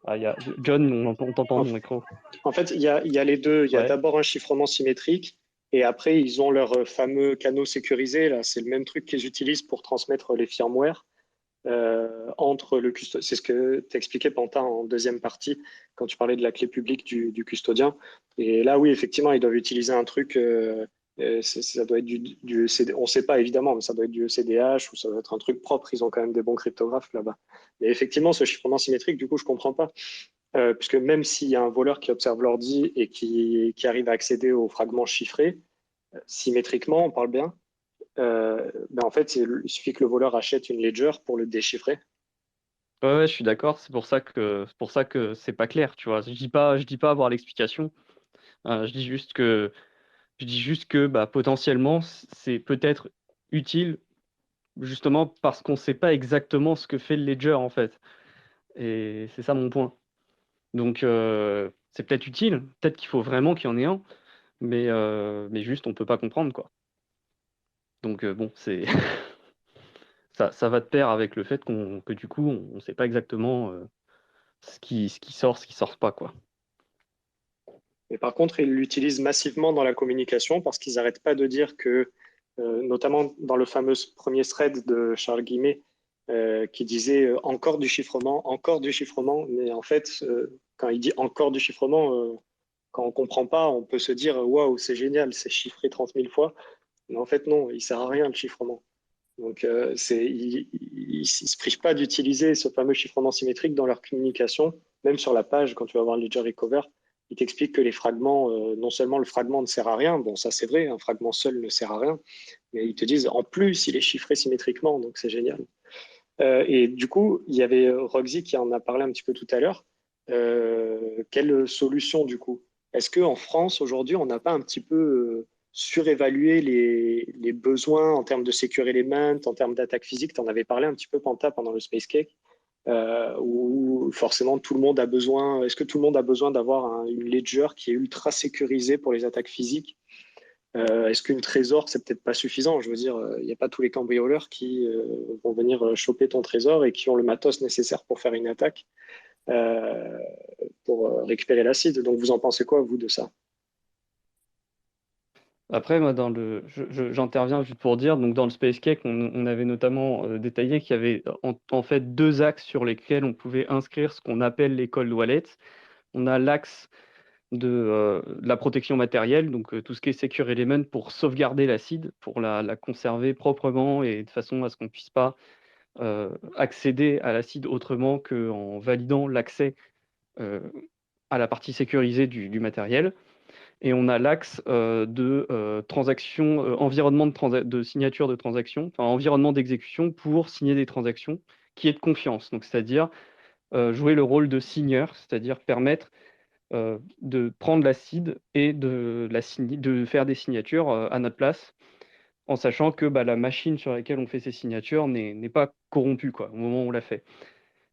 Ah, John, on t'entend En, mon micro. en fait, il y a les deux. Il y a Ouais. d'abord un chiffrement symétrique et après, ils ont leur fameux canaux sécurisés. Là, c'est le même truc qu'ils utilisent pour transmettre les firmware entre le custodien. C'est ce que tu expliquais, Pantin, en deuxième partie, quand tu parlais de la clé publique du custodien. Et là, oui, effectivement, ils doivent utiliser un truc. Ça doit être du CD, on ne sait pas évidemment, mais ça doit être du ECDH ou ça doit être un truc propre. Ils ont quand même des bons cryptographes là-bas. Mais effectivement, ce chiffrement symétrique, du coup, je ne comprends pas. Puisque même s'il y a un voleur qui observe l'ordi et qui arrive à accéder aux fragments chiffrés, symétriquement, on parle bien, ben en fait, il suffit que le voleur achète une ledger pour le déchiffrer. Ouais, je suis d'accord. C'est pour ça que c'est pas clair, tu vois. Je dis pas avoir l'explication. Je dis juste que bah, potentiellement, c'est peut-être utile justement parce qu'on ne sait pas exactement ce que fait le ledger en fait. Et c'est ça mon point. Donc c'est peut-être utile, peut-être qu'il faut vraiment qu'il y en ait un, mais juste on peut pas comprendre quoi. Donc bon, c'est ça va de pair avec le fait que du coup on ne sait pas exactement ce qui sort pas quoi. Mais par contre, ils l'utilisent massivement dans la communication parce qu'ils n'arrêtent pas de dire que, notamment dans le fameux premier thread de Charles Guillemet, qui disait encore du chiffrement. Mais en fait, quand il dit encore du chiffrement, quand on ne comprend pas, on peut se dire waouh, c'est génial, c'est chiffré 30 000 fois. Mais en fait, non, il ne sert à rien le chiffrement. Donc, ils ne se privent pas d'utiliser ce fameux chiffrement symétrique dans leur communication. Même sur la page, quand tu vas voir le Ledger Recover, ils t'expliquent que les fragments, non seulement le fragment ne sert à rien, bon, ça c'est vrai, un fragment seul ne sert à rien, mais ils te disent en plus, il est chiffré symétriquement, donc c'est génial. Et du coup, il y avait Roxy qui en a parlé un petit peu tout à l'heure. Quelle solution du coup? Est-ce qu'en France, aujourd'hui, on n'a pas un petit peu surévalué les besoins en termes de secure element, en termes d'attaque physique? Tu en avais parlé un petit peu, Panta, pendant le Space Cake, où forcément tout le monde a besoin. Est-ce que tout le monde a besoin d'avoir une ledger qui est ultra sécurisée pour les attaques physiques? Est-ce qu'une trésor, c'est peut-être pas suffisant? Je veux dire, il n'y a pas tous les cambrioleurs qui vont venir choper ton trésor et qui ont le matos nécessaire pour faire une attaque, euh, pour récupérer l'acide. Donc, vous en pensez quoi, vous, de ça? Après, moi, j'interviens juste pour dire, donc dans le Space Cake, on avait notamment détaillé qu'il y avait en fait deux axes sur lesquels on pouvait inscrire ce qu'on appelle les cold wallets. On a l'axe de la protection matérielle, donc tout ce qui est Secure Element pour sauvegarder la seed, pour la conserver proprement et de façon à ce qu'on ne puisse pas accéder à la seed autrement qu'en validant l'accès euh, à la partie sécurisée du matériel. Et on a l'axe de transaction, environnement de signature de transaction, enfin environnement d'exécution pour signer des transactions qui est de confiance. Donc, c'est-à-dire jouer le rôle de signeur, c'est-à-dire permettre de prendre la seed et de faire des signatures à notre place, en sachant que la machine sur laquelle on fait ces signatures n'est pas corrompue quoi, au moment où on la fait.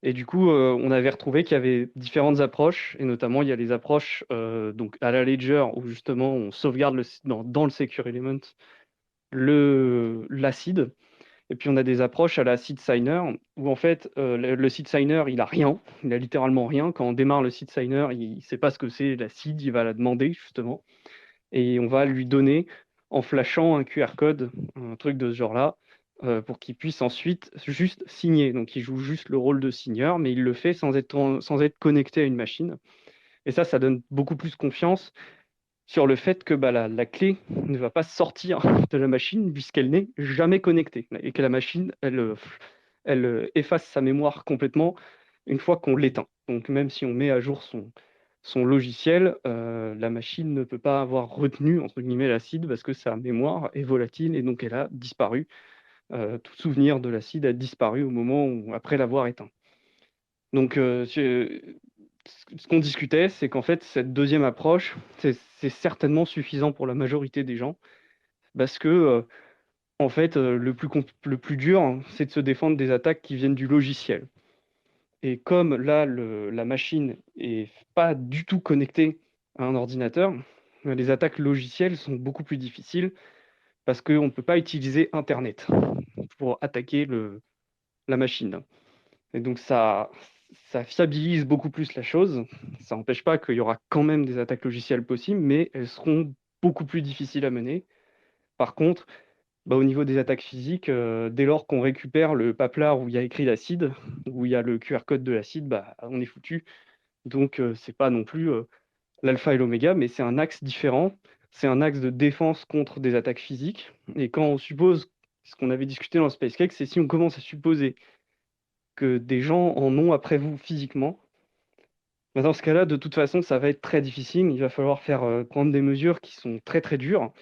Et du coup, on avait retrouvé qu'il y avait différentes approches, et notamment il y a les approches donc à la Ledger où justement on sauvegarde dans le Secure Element la seed. Et puis on a des approches à la seed signer où en fait le seed signer il a rien, il a littéralement rien. Quand on démarre le seed signer, il ne sait pas ce que c'est la seed, il va la demander justement. Et on va lui donner en flashant un QR code, un truc de ce genre-là, pour qu'il puisse ensuite juste signer. Donc il joue juste le rôle de signeur, mais il le fait sans être connecté à une machine. Et ça donne beaucoup plus confiance sur le fait que la clé ne va pas sortir de la machine puisqu'elle n'est jamais connectée et que la machine, elle efface sa mémoire complètement une fois qu'on l'éteint. Donc même si on met à jour son logiciel, la machine ne peut pas avoir retenu entre guillemets l'acide parce que sa mémoire est volatile et donc elle a disparu. Tout souvenir de l'acide a disparu au moment où, après l'avoir éteint. Donc ce qu'on discutait, c'est qu'en fait, cette deuxième approche, c'est certainement suffisant pour la majorité des gens, parce que, en fait, le plus dur, hein, c'est de se défendre des attaques qui viennent du logiciel. Et comme là, la machine est pas du tout connectée à un ordinateur, les attaques logicielles sont beaucoup plus difficiles, parce qu'on ne peut pas utiliser Internet pour attaquer la machine. Et donc ça fiabilise beaucoup plus la chose. Ça n'empêche pas qu'il y aura quand même des attaques logicielles possibles, mais elles seront beaucoup plus difficiles à mener. Par contre, au niveau des attaques physiques, dès lors qu'on récupère le paplard où il y a écrit l'acide, où il y a le QR code de l'acide, on est foutu. Donc c'est pas non plus l'alpha et l'oméga, mais c'est un axe différent. C'est un axe de défense contre des attaques physiques. Et quand on suppose, ce qu'on avait discuté dans le Space Cake, c'est si on commence à supposer que des gens en ont après vous physiquement, dans ce cas-là, de toute façon, ça va être très difficile. Il va falloir prendre des mesures qui sont très très dures.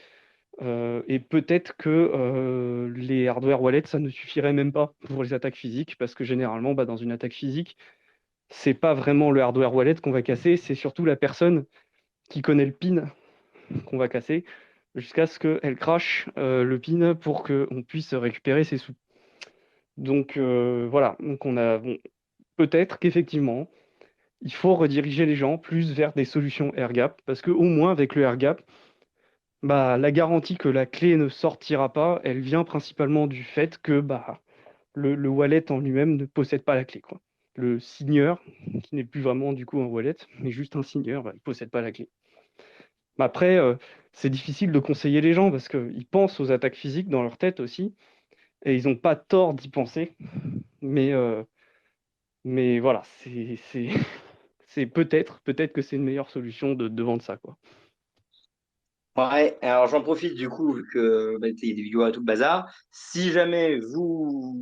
Et peut-être que les hardware wallets, ça ne suffirait même pas pour les attaques physiques, parce que généralement, dans une attaque physique, c'est pas vraiment le hardware wallet qu'on va casser, c'est surtout la personne qui connaît le PIN qu'on va casser, jusqu'à ce qu'elle crache le PIN pour qu'on puisse récupérer ses sous. Donc voilà, donc peut-être qu'effectivement, il faut rediriger les gens plus vers des solutions air-gap, parce qu'au moins avec le air-gap, la garantie que la clé ne sortira pas, elle vient principalement du fait que le wallet en lui-même ne possède pas la clé, quoi. Le signeur, qui n'est plus vraiment du coup un wallet, mais juste un signeur, il ne possède pas la clé. Après, c'est difficile de conseiller les gens parce qu'ils pensent aux attaques physiques dans leur tête aussi, et ils n'ont pas tort d'y penser, mais voilà, c'est peut-être que c'est une meilleure solution de vendre ça, quoi. Ouais, alors j'en profite du coup, vu que il y a des vidéos à tout le bazar. Si jamais vous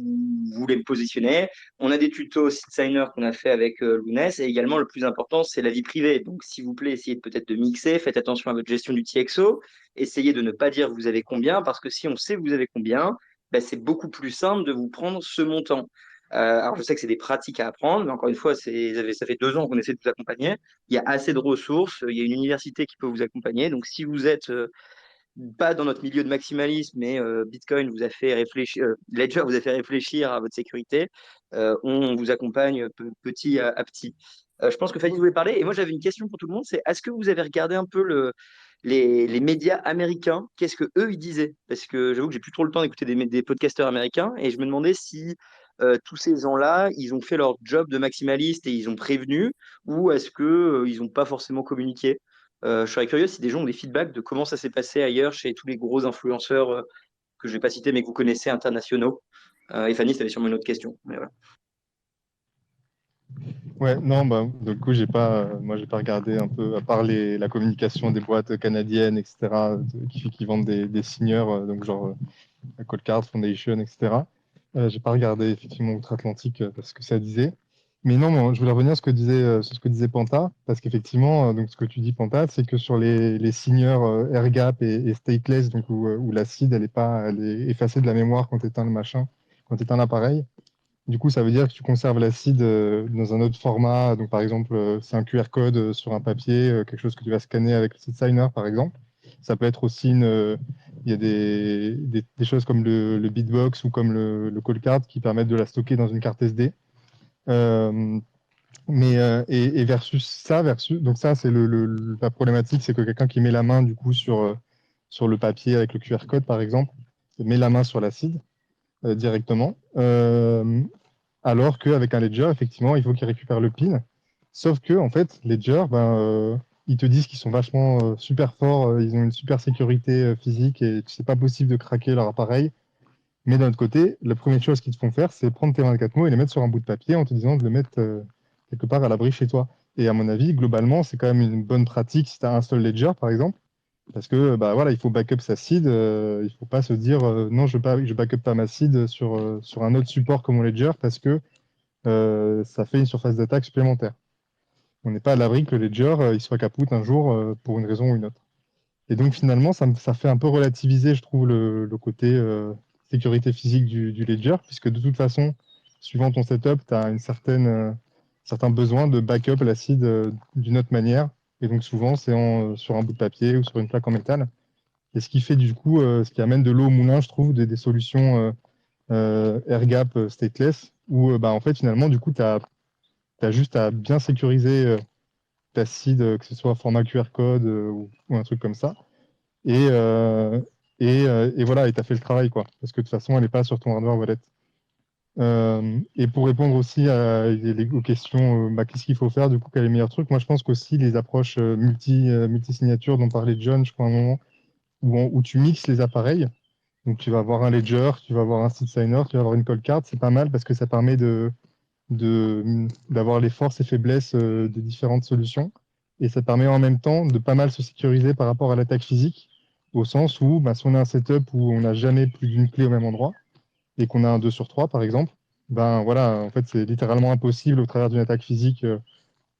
voulez me positionner, on a des tutos SeedSigner qu'on a fait avec Lounès, et également le plus important, c'est la vie privée. Donc s'il vous plaît, essayez peut-être de mixer, faites attention à votre gestion du TXO, essayez de ne pas dire vous avez combien, parce que si on sait vous avez combien, c'est beaucoup plus simple de vous prendre ce montant. Alors je sais que c'est des pratiques à apprendre, mais encore une fois, ça fait 2 ans qu'on essaie de vous accompagner. Il y a assez de ressources, il y a une université qui peut vous accompagner. Donc, si vous êtes pas dans notre milieu de maximalisme, mais Bitcoin vous a fait réfléchir, Ledger vous a fait réfléchir à votre sécurité, on vous accompagne petit à petit. Je pense que Fanny voulait parler. Et moi, j'avais une question pour tout le monde. C'est est-ce que vous avez regardé un peu les médias américains? Qu'est-ce que eux ils disaient? Parce que j'avoue que j'ai plus trop le temps d'écouter des podcasteurs américains. Et je me demandais si tous ces gens-là, ils ont fait leur job de maximaliste et ils ont prévenu, ou est-ce que ils n'ont pas forcément communiqué? Je serais curieux si des gens ont des feedbacks de comment ça s'est passé ailleurs chez tous les gros influenceurs que je ne vais pas citer, mais que vous connaissez, internationaux. Et Fanny, tu avais sûrement une autre question. Mais voilà. Ouais, non, bah, du coup, moi, j'ai pas regardé un peu, à part la communication des boîtes canadiennes, etc., qui vendent des signeurs, donc genre la Coldcard Foundation, etc. J'ai pas regardé effectivement outre-Atlantique ce que ça disait. Mais non, je voulais revenir sur ce que disait Panta, parce qu'effectivement, donc ce que tu dis, Panta, c'est que sur les signeurs air-gap et stateless, donc où l'acide, elle est effacée de la mémoire quand tu éteins le machin, quand tu éteins l'appareil. Du coup, ça veut dire que tu conserves l'acide dans un autre format. Donc, par exemple, c'est un QR code sur un papier, quelque chose que tu vas scanner avec le seed signer, par exemple. Ça peut être aussi il y a des choses comme le Bitbox ou comme le Coldcard qui permettent de la stocker dans une carte SD. Euh, et donc ça, c'est la problématique, c'est que quelqu'un qui met la main du coup sur le papier avec le QR code, par exemple, met la main sur l'acide directement. Alors qu'avec un ledger, effectivement, il faut qu'il récupère le PIN. Sauf que, en fait, Ledger, ils te disent qu'ils sont vachement super forts, ils ont une super sécurité physique et que c'est pas possible de craquer leur appareil. Mais d'un autre côté, la première chose qu'ils te font faire, c'est prendre tes 24 mots et les mettre sur un bout de papier en te disant de le mettre quelque part à l'abri chez toi. Et à mon avis, globalement, c'est quand même une bonne pratique si tu as un seul ledger, par exemple. Parce que bah, voilà, il faut backup sa seed. Il ne faut pas se dire non, je backup pas ma seed sur un autre support comme mon ledger parce que ça fait une surface d'attaque supplémentaire. On n'est pas à l'abri que le ledger il soit capote un jour pour une raison ou une autre. Et donc finalement, ça fait un peu relativiser, je trouve, le côté sécurité physique du ledger, puisque de toute façon, suivant ton setup, tu as certain besoin de backup l'acide d'une autre manière. Et donc souvent, c'est sur un bout de papier ou sur une plaque en métal. Et ce qui fait du coup, ce qui amène de l'eau au moulin, je trouve, des solutions air-gap stateless, où en fait, finalement, du coup, tu as juste à bien sécuriser ta seed, que ce soit format QR code ou un truc comme ça. Et voilà, et tu as fait le travail, quoi. Parce que de toute façon, elle n'est pas sur ton hardware wallet. Et pour répondre aussi aux questions, qu'est-ce qu'il faut faire, du coup, quel est le meilleur truc? Moi, je pense qu'aussi les approches multi-signatures dont parlait John, je crois, à un moment, où tu mixes les appareils. Donc, tu vas avoir un ledger, tu vas avoir un seed signer, tu vas avoir une cold card. C'est pas mal parce que ça permet d'avoir les forces et faiblesses des différentes solutions. Et ça permet en même temps de pas mal se sécuriser par rapport à l'attaque physique, au sens où si on a un setup où on n'a jamais plus d'une clé au même endroit et qu'on a un 2 sur 3 par exemple, voilà, en fait, c'est littéralement impossible au travers d'une attaque physique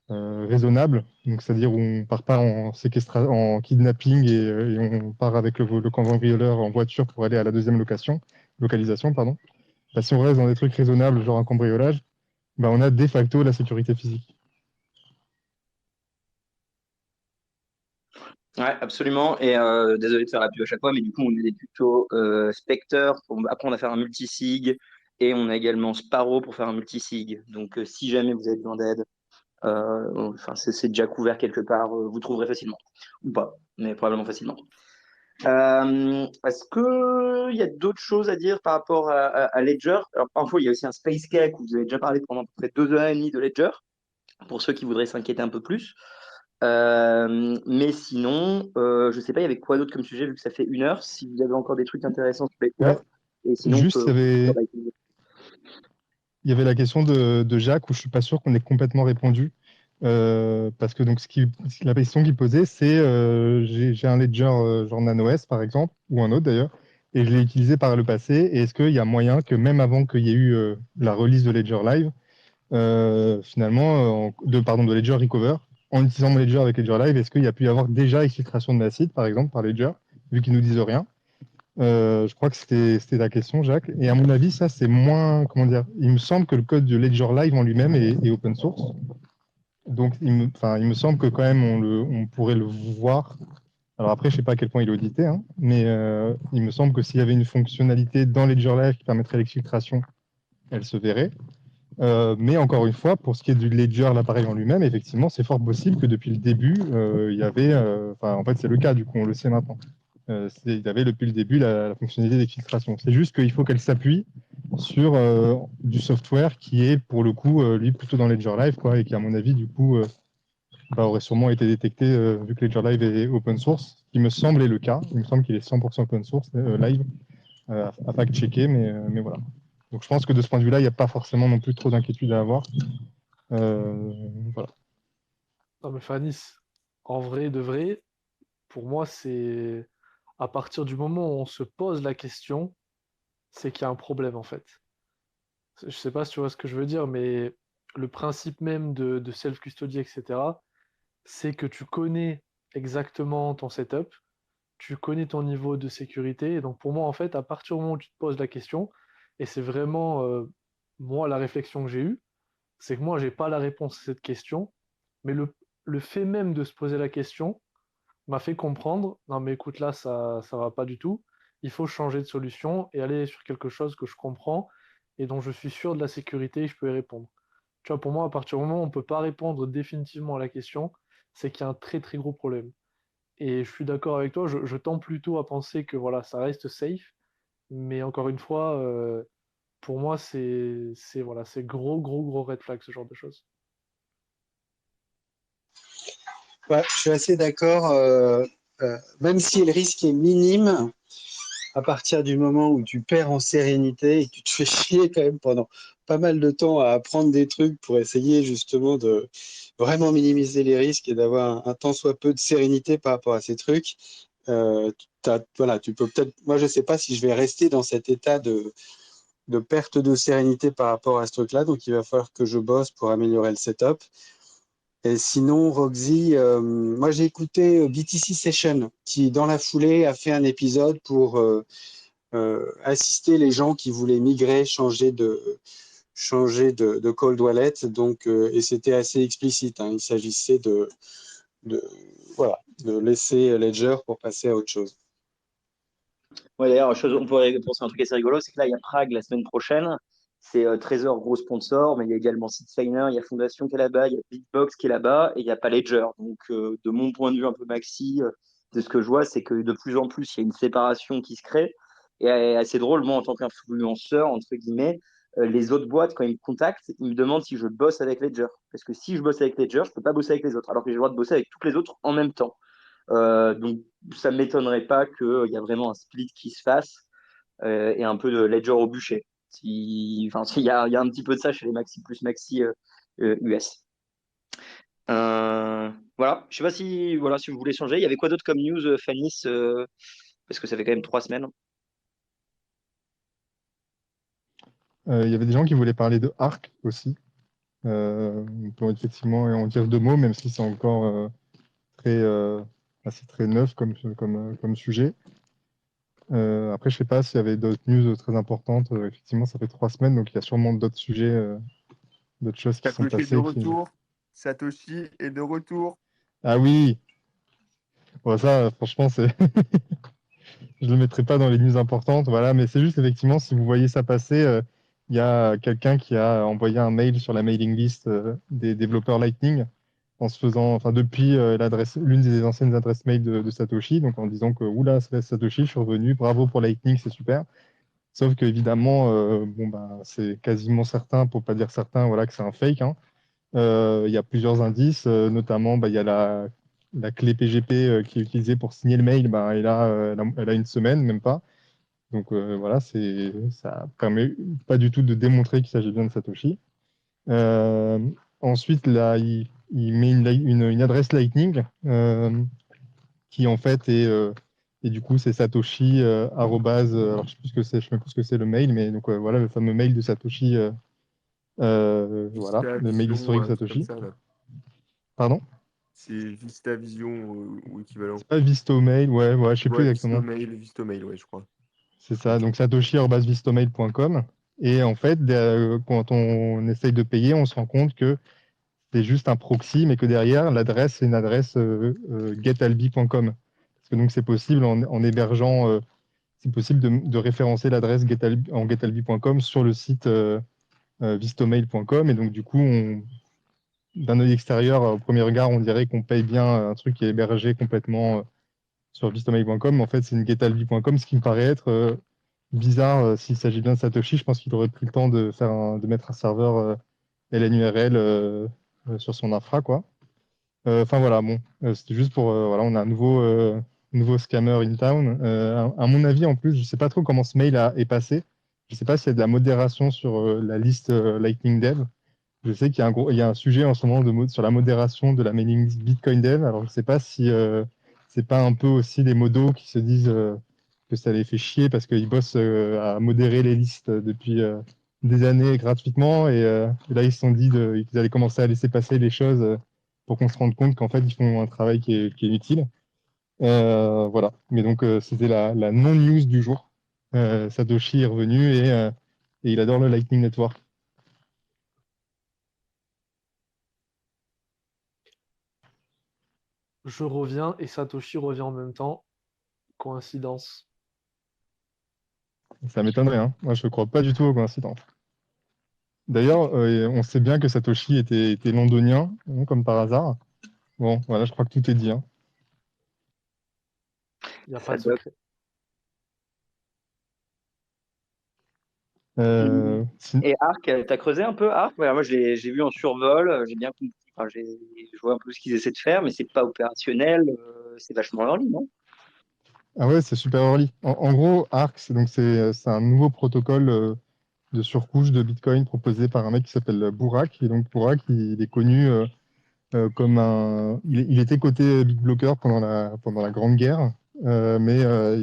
raisonnable. Donc, c'est-à-dire où on part pas en kidnapping et on part avec le cambrioleur en voiture pour aller à la deuxième localisation, pardon. Si on reste dans des trucs raisonnables, genre un cambriolage, on a de facto la sécurité physique. Ouais, absolument. Et désolé de faire la pub à chaque fois, mais du coup, on est des plutôt Spectre pour apprendre à faire un multisig. Et on a également Sparrow pour faire un multisig. Donc, si jamais vous avez besoin d'aide, c'est déjà couvert quelque part, vous trouverez facilement. Ou pas, mais probablement facilement. Est-ce qu'il y a d'autres choses à dire par rapport à Ledger? Alors, parfois, il y a aussi un Space Cake où vous avez déjà parlé pendant à peu près 2 heures et demie de Ledger, pour ceux qui voudraient s'inquiéter un peu plus. Mais sinon, je sais pas, il y avait quoi d'autre comme sujet, vu que ça fait 1 heure, si vous avez encore des trucs intéressants sur Ledger. Ouais. Et sinon, Juste, il y avait la question de Jacques où je suis pas sûr qu'on ait complètement répondu. Parce que donc la question qu'il posait, c'est j'ai un ledger genre NanoS par exemple, ou un autre d'ailleurs, et je l'ai utilisé par le passé. Et est-ce qu'il y a moyen que même avant qu'il y ait eu la release de Ledger Live, finalement, de Ledger Recover, en utilisant mon Ledger avec Ledger Live, est-ce qu'il y a pu y avoir déjà exfiltration de l'acide, par exemple, par Ledger, vu qu'ils nous disent rien? Je crois que c'était la question, Jacques. Et à mon avis, ça, c'est moins, comment dire, il me semble que le code de Ledger Live en lui-même est open source. Donc, il me semble que quand même, on pourrait le voir. Alors après, je sais pas à quel point il est audité, hein, mais il me semble que s'il y avait une fonctionnalité dans Ledger Live qui permettrait l'exfiltration, elle se verrait. Mais encore une fois, pour ce qui est du Ledger, l'appareil en lui-même, effectivement, c'est fort possible que depuis le début, il y avait, en fait, c'est le cas, du coup, on le sait maintenant. Il y avait depuis le début la fonctionnalité d'exfiltration. C'est juste qu'il faut qu'elle s'appuie sur du software qui est, pour le coup, lui, plutôt dans Ledger Live, quoi, et qui, à mon avis, du coup, aurait sûrement été détecté vu que Ledger Live est open source, ce qui me semble est le cas. Il me semble qu'il est 100% open source live, à fact-checker, mais voilà. Donc je pense que de ce point de vue-là, il n'y a pas forcément non plus trop d'inquiétude à avoir. Voilà. Non, mais Fanis, en vrai de vrai, pour moi, c'est à partir du moment où on se pose la question, c'est qu'il y a un problème en fait. Je sais pas si tu vois ce que je veux dire, mais le principe même de self-custody, etc., c'est que tu connais exactement ton setup, tu connais ton niveau de sécurité. Et donc pour moi, en fait, à partir du moment où tu te poses la question, et c'est vraiment moi la réflexion que j'ai eue, c'est que moi, j'ai pas la réponse à cette question, mais le fait même de se poser la question m'a fait comprendre, non mais écoute là, ça va pas du tout, il faut changer de solution et aller sur quelque chose que je comprends et dont je suis sûr de la sécurité et je peux y répondre. Tu vois, pour moi, à partir du moment où on ne peut pas répondre définitivement à la question, c'est qu'il y a un très très gros problème. Et je suis d'accord avec toi, je tends plutôt à penser que voilà, ça reste safe, mais encore une fois, pour moi, voilà, c'est gros red flag ce genre de choses. Ouais, je suis assez d'accord. Même si le risque est minime, à partir du moment où tu perds en sérénité et que tu te fais chier quand même pendant pas mal de temps à apprendre des trucs pour essayer justement de vraiment minimiser les risques et d'avoir un tant soit peu de sérénité par rapport à ces trucs, voilà, tu peux peut-être. Moi, je sais pas si je vais rester dans cet état de perte de sérénité par rapport à ce truc-là. Donc, il va falloir que je bosse pour améliorer le setup. Et sinon, Roxy, moi j'ai écouté BTC Session qui, dans la foulée, a fait un épisode pour assister les gens qui voulaient migrer, changer de cold wallet. Donc, et c'était assez explicite, hein. Il s'agissait de, voilà, de laisser Ledger pour passer à autre chose. Ouais, d'ailleurs, on pourrait penser à un truc assez rigolo, c'est que là, il y a Prague la semaine prochaine. C'est Trezor, gros sponsor, mais il y a également SeedSigner, il y a Fondation qui est là-bas, il y a Bitbox qui est là-bas, et il n'y a pas Ledger. Donc, de mon point de vue un peu maxi, de ce que je vois, c'est que de plus en plus, il y a une séparation qui se crée. Et assez drôle, moi, en tant qu'influenceur, entre guillemets, les autres boîtes, quand ils me contactent, ils me demandent si je bosse avec Ledger. Parce que si je bosse avec Ledger, je ne peux pas bosser avec les autres, alors que j'ai le droit de bosser avec toutes les autres en même temps. Donc, ça ne m'étonnerait pas qu'il y a vraiment un split qui se fasse et un peu de ledger au bûcher. Il y a un petit peu de ça chez les Maxi plus Maxi US. Voilà, je sais pas si, voilà, si vous voulez changer. Il y avait quoi d'autre comme news, Fanny, parce que ça fait quand même 3 semaines. Il y avait des gens qui voulaient parler de Arc aussi. On peut effectivement en dire 2 mots, même si c'est encore très, c'est très neuf comme sujet. Après, je sais pas s'il y avait d'autres news très importantes. Effectivement, ça fait 3 semaines, donc il y a sûrement d'autres sujets, d'autres choses qui sont Satoshi est de passées. retour. Satoshi est de retour. Ah oui, bon, ça, franchement, je le mettrai pas dans les news importantes, voilà, mais c'est juste effectivement, si vous voyez ça passer, il y a quelqu'un qui a envoyé un mail sur la mailing list des développeurs Lightning en se faisant, enfin depuis l'une des anciennes adresses mail de Satoshi, donc en disant que oula, c'est Satoshi, je suis revenu, bravo pour Lightning, c'est super. Sauf que évidemment, bon bah c'est quasiment certain, pour pas dire certain, voilà que c'est un fake, hein. Il y a plusieurs indices, notamment bah, il y a la clé PGP qui est utilisée pour signer le mail, bah, elle a une semaine, même pas. Donc voilà, ça permet pas du tout de démontrer qu'il s'agit bien de Satoshi. Euh, Ensuite, là, il met une adresse Lightning qui en fait et du coup c'est Satoshi alors je sais plus ce que c'est, je sais même plus ce que c'est le mail, mais donc voilà le fameux mail de Satoshi, voilà, Vista le mail Vision, historique de un truc comme Satoshi. ça, là. Pardon? C'est Vista Vision ou équivalent. C'est pas Vistomail, ouais, je sais plus Ouais, exactement. Vistomail, ouais, je crois. C'est ça, Ok. donc satoshi@vistomail.com. Et en fait, quand on essaye de payer, on se rend compte que c'est juste un proxy, mais que derrière, l'adresse, c'est une adresse getalbi.com. Parce que donc, c'est possible en hébergeant, c'est possible de référencer l'adresse en getalbi.com sur le site vistomail.com. Et donc, du coup, d'un œil extérieur, au premier regard, on dirait qu'on paye bien un truc qui est hébergé complètement sur vistomail.com. Mais en fait, c'est une getalbi.com, ce qui me paraît être bizarre s'il s'agit bien de Satoshi. Je pense qu'il aurait pris le temps de mettre un serveur LNURL sur son infra, quoi. Enfin voilà, bon, c'était juste pour voilà, on a un nouveau scammer in town. À mon avis, en plus, je sais pas trop comment ce mail est passé. Je sais pas s'il y a de la modération sur la liste Lightning Dev. Je sais qu'il y a il y a un sujet en ce moment sur la modération de la mailing list Bitcoin Dev. Alors je sais pas si c'est pas un peu aussi les modos qui se disent que ça les fait chier parce qu'ils bossent à modérer les listes depuis des années gratuitement et là ils se sont dit qu'ils allaient commencer à laisser passer les choses pour qu'on se rende compte qu'en fait ils font un travail qui est utile. Voilà. Mais donc c'était la non-news du jour. Satoshi est revenu et il adore le Lightning Network. Je reviens et Satoshi revient en même temps. Coïncidence. Ça m'étonnerait, hein. Moi, je ne crois pas du tout aux coïncidences. D'ailleurs, on sait bien que Satoshi était londonien, hein, comme par hasard. Bon, voilà, je crois que tout est dit, hein. Il n'y a Ça pas de doit- secret. Sin- Et Arc, t'as creusé un peu Arc? Voilà, moi, j'ai vu en survol, j'ai bien compris. Enfin, je vois un peu ce qu'ils essaient de faire, mais c'est pas opérationnel. C'est vachement early, non? Ah ouais, c'est super early. En gros, ARC, c'est un nouveau protocole de surcouche de Bitcoin proposé par un mec qui s'appelle Burak. Et donc, Burak, il est connu comme il était côté BitBlocker pendant la Grande Guerre, mais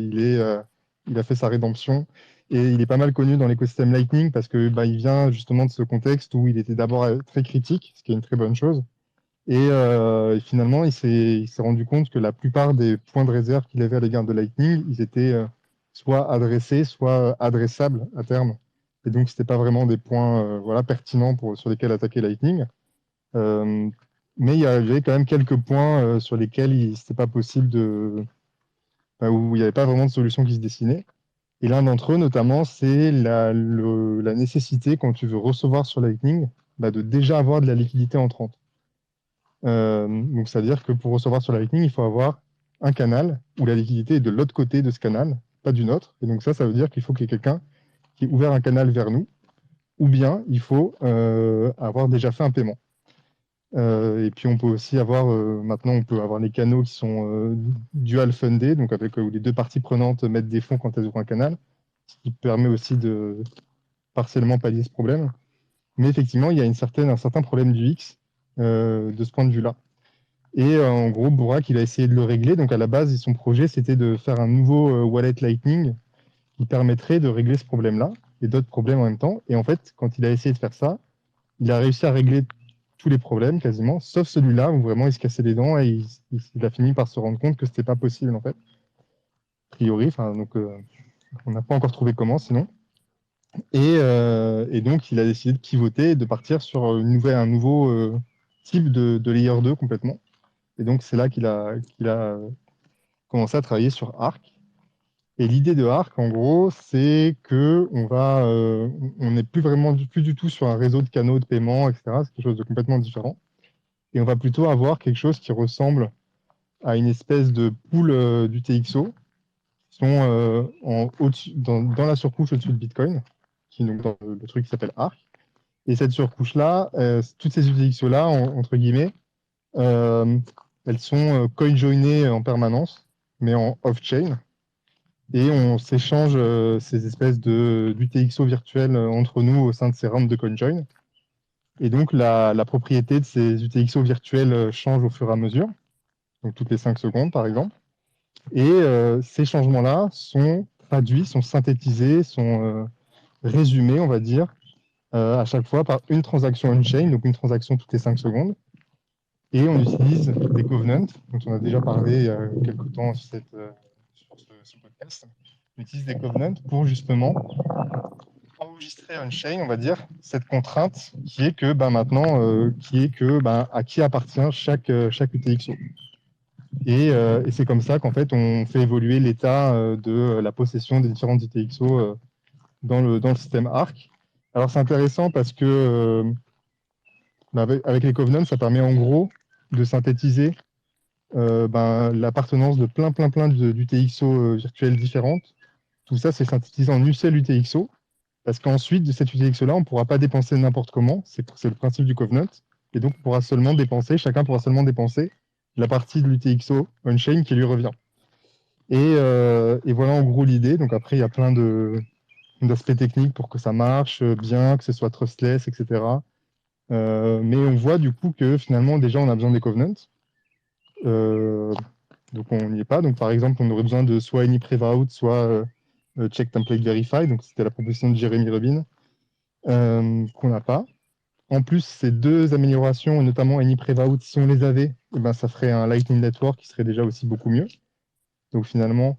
il a fait sa rédemption et il est pas mal connu dans l'écosystème Lightning parce que bah, il vient justement de ce contexte où il était d'abord très critique, ce qui est une très bonne chose. Et finalement, il s'est rendu compte que la plupart des points de réserve qu'il avait à l'égard de Lightning, ils étaient soit adressés, soit adressables à terme. Et donc, c'était pas vraiment des points voilà, pertinents sur lesquels attaquer Lightning. Euh, mais il y avait quand même quelques points sur lesquels c'était pas possible où il n'y avait pas vraiment de solution qui se dessinait. Et l'un d'entre eux, notamment, c'est la nécessité, quand tu veux recevoir sur Lightning, bah, de déjà avoir de la liquidité entrante. Donc, c'est-à-dire que pour recevoir sur Lightning, il faut avoir un canal où la liquidité est de l'autre côté de ce canal, pas du nôtre. Et donc ça veut dire qu'il faut qu'il y ait quelqu'un qui ait ouvert un canal vers nous, ou bien il faut avoir déjà fait un paiement. Et puis on peut aussi avoir, maintenant on peut avoir les canaux qui sont dual funded, donc avec où les deux parties prenantes mettent des fonds quand elles ouvrent un canal, ce qui permet aussi de partiellement pallier ce problème. Mais effectivement, il y a un certain problème du X de ce point de vue-là. Et en gros, Burak, il a essayé de le régler. Donc à la base, son projet, c'était de faire un nouveau wallet Lightning qui permettrait de régler ce problème-là et d'autres problèmes en même temps. Et en fait, quand il a essayé de faire ça, il a réussi à régler tous les problèmes quasiment, sauf celui-là où vraiment il se cassait les dents et il a fini par se rendre compte que c'était pas possible en fait. A priori, enfin, donc on n'a pas encore trouvé comment sinon. Et donc il a décidé de pivoter et de partir sur un nouveau type de layer 2 complètement. Et donc c'est là qu'il a commencé à travailler sur Arc. Et l'idée de Arc, en gros, c'est que on n'est plus du tout sur un réseau de canaux de paiement, etc. C'est quelque chose de complètement différent. Et on va plutôt avoir quelque chose qui ressemble à une espèce de pool du TXO qui sont dans la surcouche au-dessus de Bitcoin, qui est donc dans le truc qui s'appelle Arc. Et cette surcouche-là, toutes ces UTXO-là, entre guillemets, euh, elles sont coin-joinées en permanence, mais en off-chain. Et on s'échange ces espèces d'UTXO virtuels entre nous au sein de ces rounds de CoinJoin. Et donc, la propriété de ces UTXO virtuels change au fur et à mesure, donc toutes les 5 secondes, par exemple. Et ces changements-là sont traduits, sont synthétisés, sont résumés, on va dire, à chaque fois par une transaction on-chain, donc une transaction toutes les 5 secondes. Et on utilise des covenants, dont on a déjà parlé il y a quelques temps sur ce podcast. On utilise des covenants pour justement enregistrer on-chain, on va dire, cette contrainte qui est que maintenant, à qui appartient chaque UTXO. Et c'est comme ça qu'en fait, on fait évoluer l'état de la possession des différentes UTXO dans le système ARC. Alors c'est intéressant parce que avec les covenants, ça permet en gros de synthétiser l'appartenance de plein d'UTXO virtuelles différentes. Tout ça, c'est synthétisé en une seule UTXO, parce qu'ensuite, de cette UTXO-là, on ne pourra pas dépenser n'importe comment. C'est le principe du Covenant. et donc chacun pourra seulement dépenser la partie de l'UTXO on-chain qui lui revient. Et voilà en gros l'idée. Donc après, il y a plein d'aspects techniques pour que ça marche bien, que ce soit trustless, etc. Mais on voit du coup que finalement, déjà, on a besoin des covenants. Donc on n'y est pas. Donc par exemple, on aurait besoin de soit any prevout, soit check template verify. Donc c'était la proposition de Jérémy Rubin qu'on n'a pas. En plus, ces deux améliorations, et notamment any prevout, si on les avait, eh ben, ça ferait un Lightning Network qui serait déjà aussi beaucoup mieux. Donc finalement,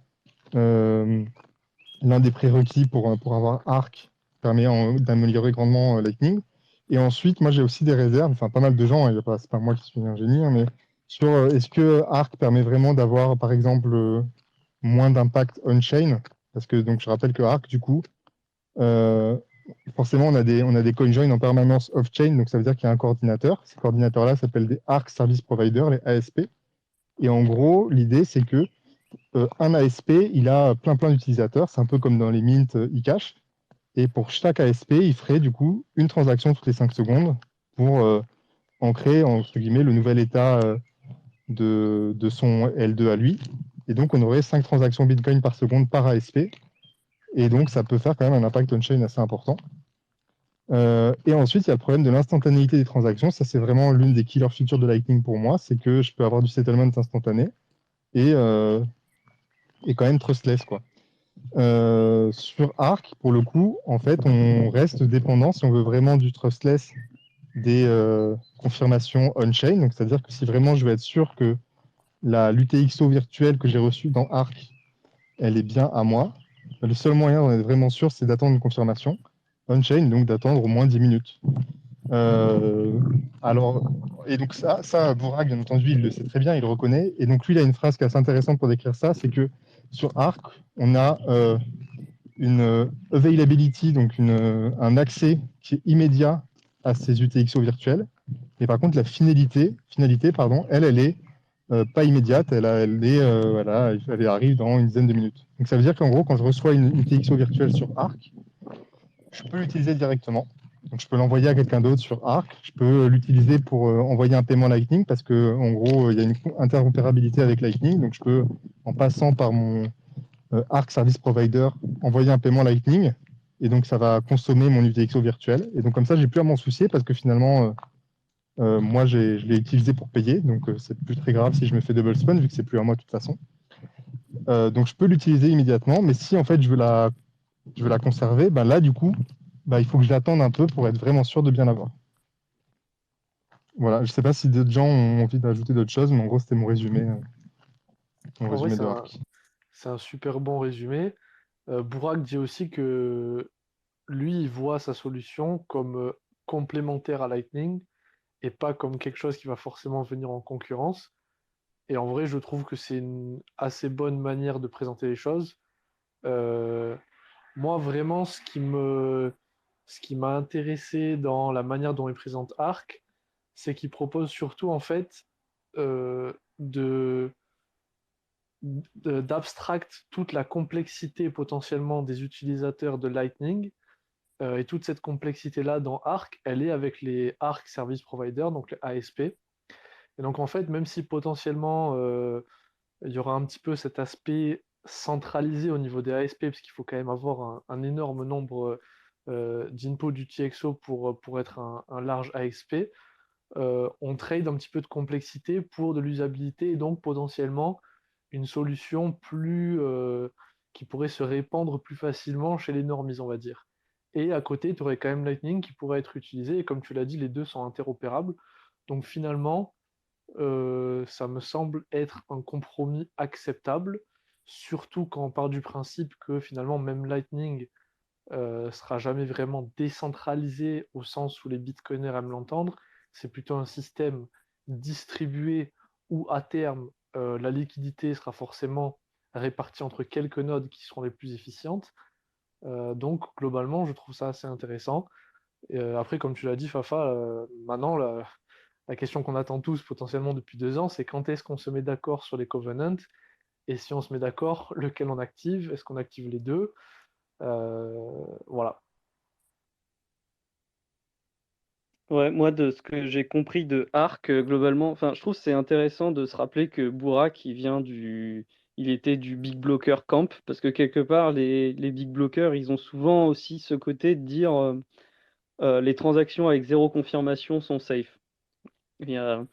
l'un des prérequis pour avoir Arc permet d'améliorer grandement Lightning. Et ensuite, moi j'ai aussi des réserves, enfin pas mal de gens, c'est pas moi qui suis ingénieur, mais sur est-ce que Arc permet vraiment d'avoir par exemple moins d'impact on-chain? Parce que donc je rappelle que Arc, du coup, forcément on a des coinjoins en permanence off-chain, donc ça veut dire qu'il y a un coordinateur. Ces coordinateurs-là s'appellent des Arc Service Providers, les ASP. Et en gros, l'idée c'est que un ASP, il a plein d'utilisateurs. C'est un peu comme dans les mints eCash. Et pour chaque ASP, il ferait du coup une transaction toutes les 5 secondes pour ancrer, entre guillemets, le nouvel état de son L2 à lui. Et donc, on aurait 5 transactions Bitcoin par seconde par ASP. Et donc, ça peut faire quand même un impact on-chain assez important. Et ensuite, il y a le problème de l'instantanéité des transactions. Ça, c'est vraiment l'une des killer features de Lightning pour moi. C'est que je peux avoir du settlement instantané et quand même trustless, quoi. Sur Arc, pour le coup, en fait, on reste dépendant, si on veut vraiment du trustless, des confirmations on-chain. Donc, c'est-à-dire que si vraiment je veux être sûr que l'UTXO virtuelle que j'ai reçue dans Arc, elle est bien à moi, le seul moyen d'en être vraiment sûr, c'est d'attendre une confirmation on-chain, donc d'attendre au moins 10 minutes. Alors, et donc ça, Bourag, bien entendu, il le sait très bien, il le reconnaît. Et donc lui, il a une phrase qui est assez intéressante pour décrire ça, c'est que sur Arc, on a une availability, donc un accès qui est immédiat à ces UTXO virtuels. Et par contre, la finalité, elle est pas immédiate, elle arrive dans une dizaine de minutes. Donc ça veut dire qu'en gros, quand je reçois une UTXO virtuelle sur Arc, je peux l'utiliser directement. Donc je peux l'envoyer à quelqu'un d'autre sur Arc. Je peux l'utiliser pour envoyer un paiement Lightning parce que en gros, il y a une interopérabilité avec Lightning. Donc je peux, en passant par mon Arc Service Provider, envoyer un paiement Lightning. Et donc ça va consommer mon UTXO virtuel. Et donc comme ça, j'ai plus à m'en soucier parce que finalement, moi, je l'ai utilisé pour payer. Donc c'est plus très grave si je me fais double spend vu que c'est plus à moi de toute façon. Donc je peux l'utiliser immédiatement. Mais si en fait je veux la conserver, ben là du coup, il faut que je l'attende un peu pour être vraiment sûr de bien l'avoir. Voilà, je ne sais pas si d'autres gens ont envie d'ajouter d'autres choses, mais en gros, c'était mon résumé En vrai, de Arc. c'est un super bon résumé. Bourak dit aussi que lui, il voit sa solution comme complémentaire à Lightning et pas comme quelque chose qui va forcément venir en concurrence. Et en vrai, je trouve que c'est une assez bonne manière de présenter les choses. Euh, Moi, vraiment, ce qui m'a intéressé dans la manière dont il présente Arc, c'est qu'il propose surtout, en fait, euh, de, d'abstract toute la complexité potentiellement des utilisateurs de Lightning. Et toute cette complexité-là dans Arc, elle est avec les Arc Service Provider, donc les ASP. Et donc, en fait, même si potentiellement il y aura un petit peu cet aspect centralisé au niveau des ASP, parce qu'il faut quand même avoir un énorme nombre d'inputs du TXO pour être un large ASP. On trade un petit peu de complexité pour de l'usabilité et donc potentiellement une solution qui pourrait se répandre plus facilement chez les normies, on va dire. Et à côté, tu aurais quand même Lightning qui pourrait être utilisé, et comme tu l'as dit, les deux sont interopérables. Donc finalement, ça me semble être un compromis acceptable, surtout quand on part du principe que finalement même Lightning sera jamais vraiment décentralisé au sens où les bitcoiners aiment l'entendre. C'est plutôt un système distribué où à terme la liquidité sera forcément répartie entre quelques nodes qui seront les plus efficientes. Donc globalement, je trouve ça assez intéressant. Et, après, comme tu l'as dit, Fafa, maintenant la question qu'on attend tous potentiellement depuis 2 ans, c'est quand est-ce qu'on se met d'accord sur les covenants? Et si on se met d'accord, lequel on active? Est-ce qu'on active les deux? Voilà. Ouais, moi, de ce que j'ai compris de Arc, globalement, enfin, je trouve que c'est intéressant de se rappeler que Bourak, il était du Big Blocker Camp, parce que quelque part, les Big Blockers, ils ont souvent aussi ce côté de dire les transactions avec zéro confirmation sont safe. Il y a,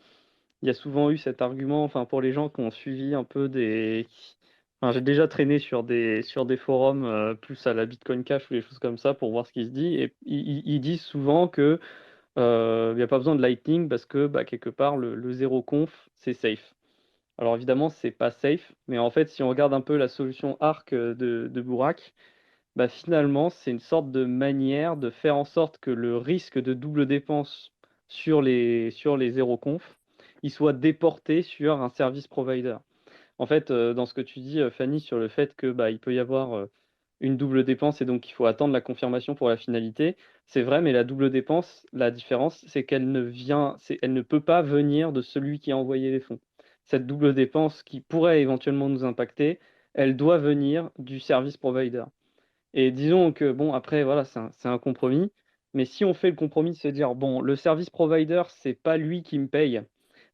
il y a souvent eu cet argument, enfin, pour les gens qui ont suivi un peu des. Enfin, j'ai déjà traîné sur des forums plus à la Bitcoin Cash ou des choses comme ça pour voir ce qui se dit, et ils disent souvent que il n'y a pas besoin de Lightning parce que bah, quelque part, le zéro conf, c'est safe. Alors évidemment, c'est pas safe, mais en fait, si on regarde un peu la solution Arc de Bourak, bah, finalement, c'est une sorte de manière de faire en sorte que le risque de double dépense sur les zéro conf, il soit déporté sur un service provider. En fait, dans ce que tu dis, Fanny, sur le fait que bah, il peut y avoir une double dépense et donc il faut attendre la confirmation pour la finalité, c'est vrai, mais la double dépense, la différence, c'est elle ne peut pas venir de celui qui a envoyé les fonds. Cette double dépense qui pourrait éventuellement nous impacter, elle doit venir du service provider. Et disons que, bon, après, voilà, c'est un compromis. Mais si on fait le compromis de se dire, bon, le service provider, c'est pas lui qui me paye,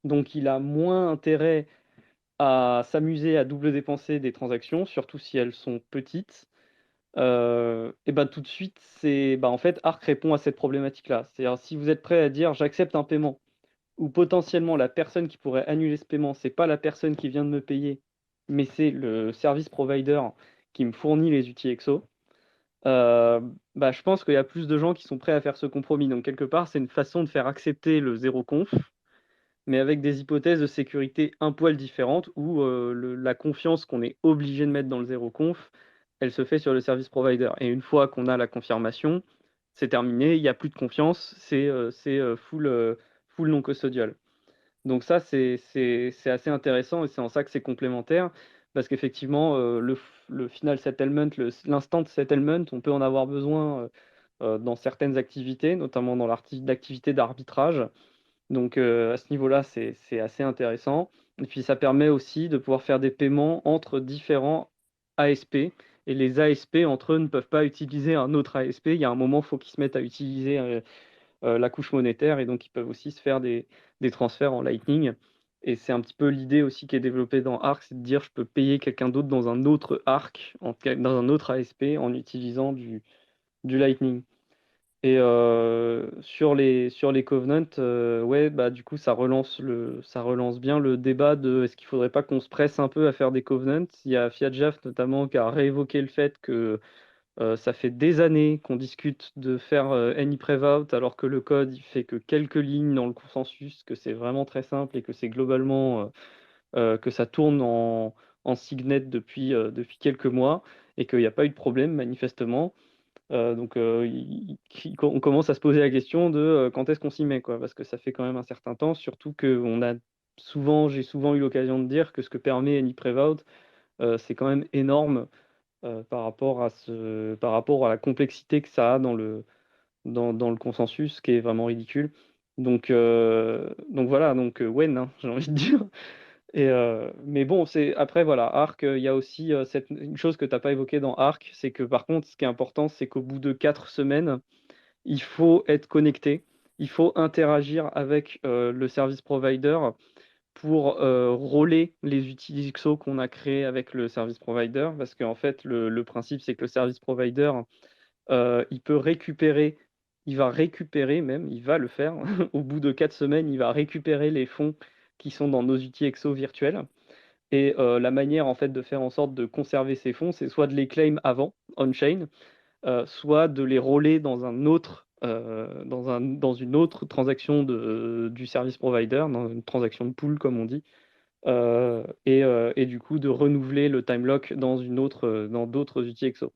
donc il a moins intérêt à s'amuser à double dépenser des transactions, surtout si elles sont petites, et ben tout de suite, en fait, Arc répond à cette problématique-là. C'est-à-dire, si vous êtes prêt à dire j'accepte un paiement, ou potentiellement la personne qui pourrait annuler ce paiement, c'est pas la personne qui vient de me payer, mais c'est le service provider qui me fournit les outils EXO, bah, je pense qu'il y a plus de gens qui sont prêts à faire ce compromis. Donc, quelque part, c'est une façon de faire accepter le zéro conf, mais avec des hypothèses de sécurité un poil différentes où la confiance qu'on est obligé de mettre dans le zéro conf, elle se fait sur le service provider. Et une fois qu'on a la confirmation, c'est terminé, il n'y a plus de confiance, full non custodial. Donc ça, c'est assez intéressant et c'est en ça que c'est complémentaire, parce qu'effectivement, le final settlement, l'instant settlement, on peut en avoir besoin dans certaines activités, notamment dans l'activité d'arbitrage. Donc à ce niveau-là, c'est assez intéressant. Et puis ça permet aussi de pouvoir faire des paiements entre différents ASP. Et les ASP entre eux ne peuvent pas utiliser un autre ASP. Il y a un moment, il faut qu'ils se mettent à utiliser la couche monétaire et donc ils peuvent aussi se faire des transferts en Lightning. Et c'est un petit peu l'idée aussi qui est développée dans Arc, c'est de dire je peux payer quelqu'un d'autre dans un autre Arc, dans un autre ASP en utilisant du Lightning. Et sur les Covenants, ouais, bah, du coup, ça relance bien le débat de est-ce qu'il faudrait pas qu'on se presse un peu à faire des Covenants. Il y a Fiatjaf notamment qui a réévoqué le fait que ça fait des années qu'on discute de faire any Prevout alors que le code il fait que quelques lignes dans le consensus, que c'est vraiment très simple et que c'est globalement que ça tourne en Signet depuis quelques mois et qu'il n'y a pas eu de problème manifestement. Donc, on commence à se poser la question de quand est-ce qu'on s'y met, quoi, parce que ça fait quand même un certain temps, surtout que j'ai souvent eu l'occasion de dire que ce que permet AnyPrevout, c'est quand même énorme par rapport à la complexité que ça a dans le consensus, qui est vraiment ridicule. Donc voilà, donc when, hein, j'ai envie de dire. Mais bon, après voilà, Arc, il y a aussi une chose que tu n'as pas évoquée dans Arc, c'est que par contre, ce qui est important, c'est qu'au bout de 4 semaines, il faut être connecté, il faut interagir avec le service provider pour rouler les outils XO qu'on a créés avec le service provider, parce qu'en fait, le principe, c'est que le service provider, il peut récupérer, il va le faire, au bout de 4 semaines, il va récupérer les fonds qui sont dans nos outils EXO virtuels. Et la manière en fait de faire en sorte de conserver ces fonds, c'est soit de les claim avant, on-chain, soit de les roller dans dans une autre transaction du service provider, dans une transaction de pool comme on dit, et du coup de renouveler le time lock dans d'autres outils EXO.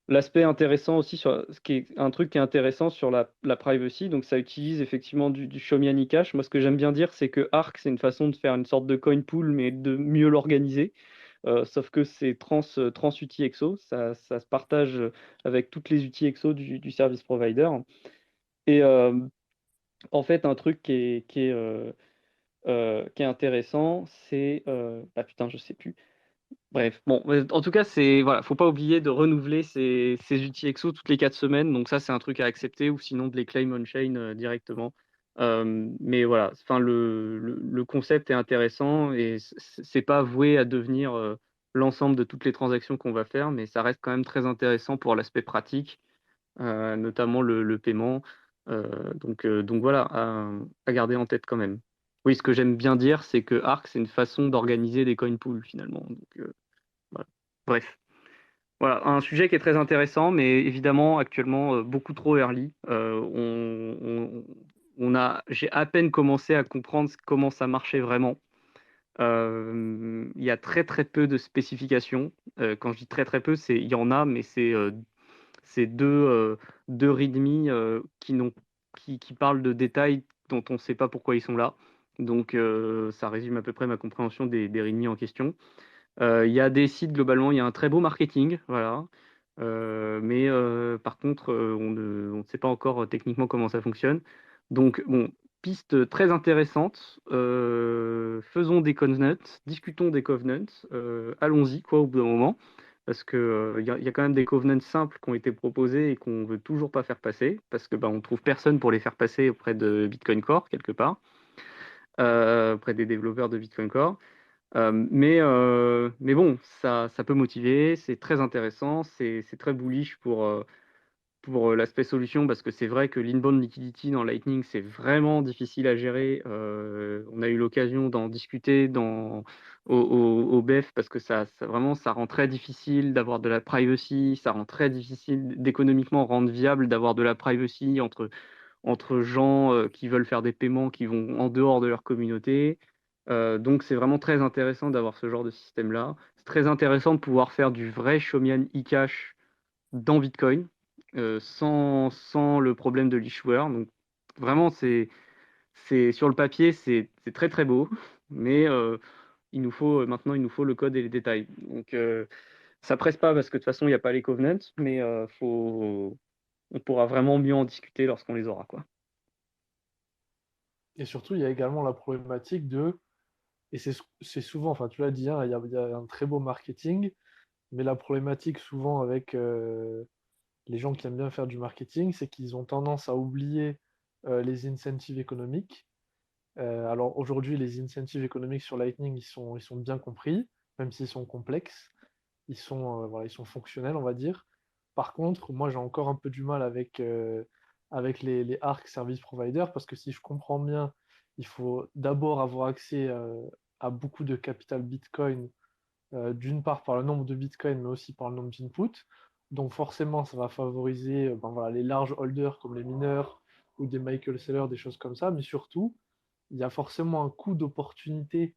L'aspect intéressant aussi, ce qui est un truc qui est intéressant sur la privacy, donc ça utilise effectivement du Shomiani Cash. Moi, ce que j'aime bien dire, c'est que Arc, c'est une façon de faire une sorte de coin pool, mais de mieux l'organiser. Sauf que c'est trans UTXO, ça se partage avec toutes les outils EXO du service provider. Et en fait, un truc qui est intéressant, c'est. Ah putain, je sais plus. Bref, bon, en tout cas, voilà, faut pas oublier de renouveler ces outils EXO toutes les 4 semaines. Donc ça, c'est un truc à accepter, ou sinon de les claim on-chain directement. Mais voilà, enfin, le concept est intéressant et c'est pas voué à devenir l'ensemble de toutes les transactions qu'on va faire, mais ça reste quand même très intéressant pour l'aspect pratique, notamment le paiement. Donc voilà, à garder en tête quand même. Oui, ce que j'aime bien dire, c'est que Arc, c'est une façon d'organiser des coin pools finalement. Donc, voilà. Bref, voilà, un sujet qui est très intéressant, mais évidemment actuellement beaucoup trop early. J'ai à peine commencé à comprendre comment ça marchait vraiment. Il y a très très peu de spécifications. Quand je dis très très peu, il y en a, mais c'est deux readme qui parlent de détails dont on ne sait pas pourquoi ils sont là. Donc ça résume à peu près ma compréhension des readme en question. Il y a des sites, globalement, il y a un très beau marketing, voilà. Mais par contre, on ne sait pas encore techniquement comment ça fonctionne. Donc, bon, piste très intéressante. Faisons des covenants, discutons des covenants. Allons-y, quoi, au bout d'un moment. Parce que il y a quand même des covenants simples qui ont été proposés et qu'on ne veut toujours pas faire passer. Parce que on trouve personne pour les faire passer auprès de Bitcoin Core, quelque part. Auprès des développeurs de Bitcoin Core. Mais bon, ça peut motiver, c'est très intéressant, c'est très bullish pour l'aspect solution, parce que c'est vrai que l'inbound liquidity dans Lightning, c'est vraiment difficile à gérer. On a eu l'occasion d'en discuter au BEF, parce que vraiment, ça rend très difficile d'avoir de la privacy, ça rend très difficile d'économiquement rendre viable d'avoir de la privacy entre gens qui veulent faire des paiements qui vont en dehors de leur communauté. Donc c'est vraiment très intéressant d'avoir ce genre de système-là. C'est très intéressant de pouvoir faire du vrai Chaumian e-cash dans Bitcoin, sans le problème de l'issuer. Donc vraiment, sur le papier, c'est très très beau, mais maintenant il nous faut le code et les détails. Donc ça presse pas, parce que de toute façon il n'y a pas les covenants, mais on pourra vraiment mieux en discuter lorsqu'on les aura, quoi. Et surtout, il y a également la problématique et c'est souvent, enfin tu l'as dit, hein, il y a un très beau marketing, mais la problématique souvent avec les gens qui aiment bien faire du marketing, c'est qu'ils ont tendance à oublier les incentives économiques. Alors aujourd'hui, les incentives économiques sur Lightning, ils sont bien compris, même s'ils sont complexes. Voilà, ils sont fonctionnels, on va dire. Par contre, moi, j'ai encore un peu du mal avec les ARC Service Providers, parce que si je comprends bien, il faut d'abord avoir accès à beaucoup de capital Bitcoin, d'une part par le nombre de Bitcoin, mais aussi par le nombre d'inputs. Donc forcément, ça va favoriser voilà, les larges holders comme les mineurs ou des Michael Saylor, des choses comme ça. Mais surtout, il y a forcément un coût d'opportunité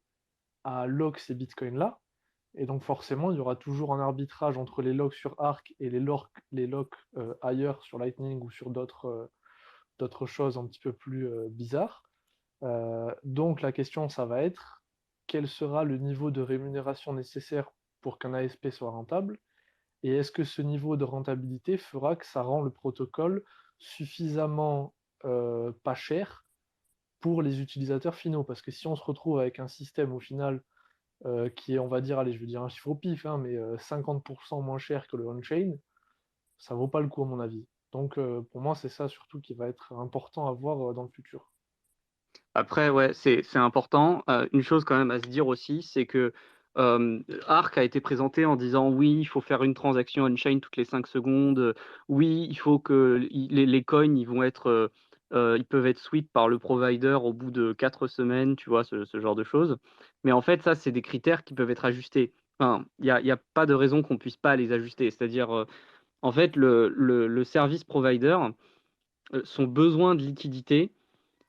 à lock ces Bitcoins-là. Et donc forcément, il y aura toujours un arbitrage entre les locks sur Arc et les locks ailleurs sur Lightning ou sur d'autres choses un petit peu plus bizarres. Donc la question, ça va être quel sera le niveau de rémunération nécessaire pour qu'un ASP soit rentable, et est-ce que ce niveau de rentabilité fera que ça rend le protocole suffisamment pas cher pour les utilisateurs finaux? Parce que si on se retrouve avec un système au final qui est, on va dire, allez, je vais dire un chiffre au pif, hein, mais 50% moins cher que le on-chain, ça vaut pas le coup à mon avis. Donc pour moi, c'est ça surtout qui va être important à voir dans le futur. Après, ouais, c'est important. Une chose quand même à se dire aussi, c'est que Arc a été présenté en disant oui, il faut faire une transaction on-chain toutes les 5 secondes. Oui, il faut que les coins, ils peuvent être sweep par le provider au bout de 4 semaines, tu vois, ce genre de choses. Mais en fait, ça, c'est des critères qui peuvent être ajustés. Enfin, y a pas de raison qu'on puisse pas les ajuster. C'est-à-dire, en fait, le service provider, son besoin de liquidité,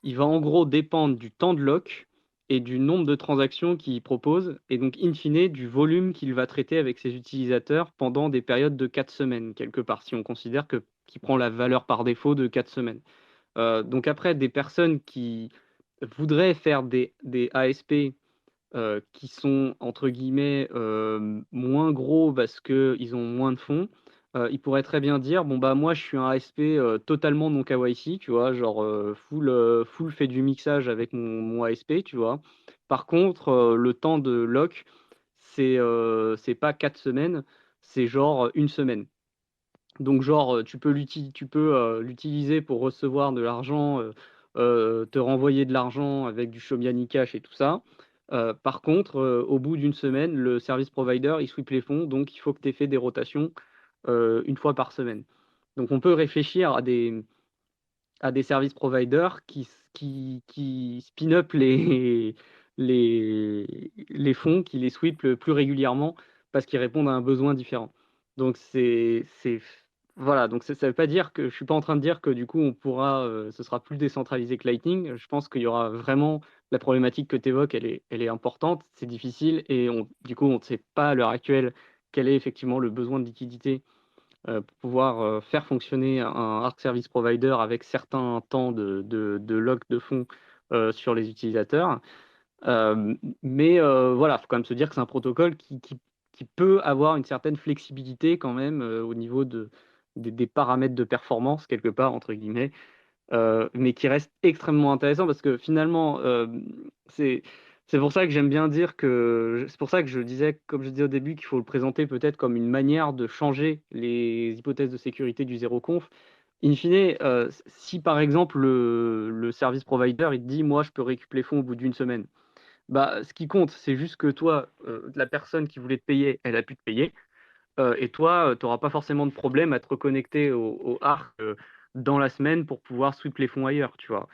il va en gros dépendre du temps de lock et du nombre de transactions qu'il propose, et donc in fine du volume qu'il va traiter avec ses utilisateurs pendant des périodes de 4 semaines, quelque part, si on considère qu'il prend la valeur par défaut de 4 semaines. Donc après, des personnes qui voudraient faire des ASP qui sont entre guillemets moins gros parce qu'ils ont moins de fonds, ils pourraient très bien dire bon bah moi je suis un ASP totalement non KYC, tu vois, genre full fait du mixage avec mon ASP, tu vois. Par contre, le temps de lock, c'est pas 4 semaines, c'est genre une semaine. Donc, genre, tu peux l'utiliser pour recevoir de l'argent, te renvoyer de l'argent avec du Show Me Any Cash et tout ça. Par contre, au bout d'une semaine, le service provider, il sweep les fonds, donc il faut que tu aies fait des rotations une fois par semaine. Donc, on peut réfléchir à des service providers qui spin up les fonds, qui les sweep le plus régulièrement parce qu'ils répondent à un besoin différent. Donc voilà, donc ça ne veut pas dire que je suis pas en train de dire que du coup ce sera plus décentralisé que Lightning. Je pense qu'il y aura vraiment la problématique que tu évoques, elle est importante, c'est difficile et du coup on ne sait pas à l'heure actuelle quel est effectivement le besoin de liquidité pour pouvoir faire fonctionner un Arc Service Provider avec certains temps de lock de fonds sur les utilisateurs. Mais voilà, il faut quand même se dire que c'est un protocole qui peut avoir une certaine flexibilité quand même au niveau des paramètres de performance, quelque part, entre guillemets, mais qui reste extrêmement intéressant parce que finalement, c'est c'est pour ça que j'aime bien dire c'est pour ça que je disais, comme je disais au début, qu'il faut le présenter peut-être comme une manière de changer les hypothèses de sécurité du zéro conf. In fine, si par exemple le service provider il te dit, moi je peux récupérer les fonds au bout d'une semaine, bah ce qui compte, c'est juste que toi, la personne qui voulait te payer, elle a pu te payer. Et toi, tu n'auras pas forcément de problème à te reconnecter au Arc dans la semaine pour pouvoir sweep les fonds ailleurs, tu vois.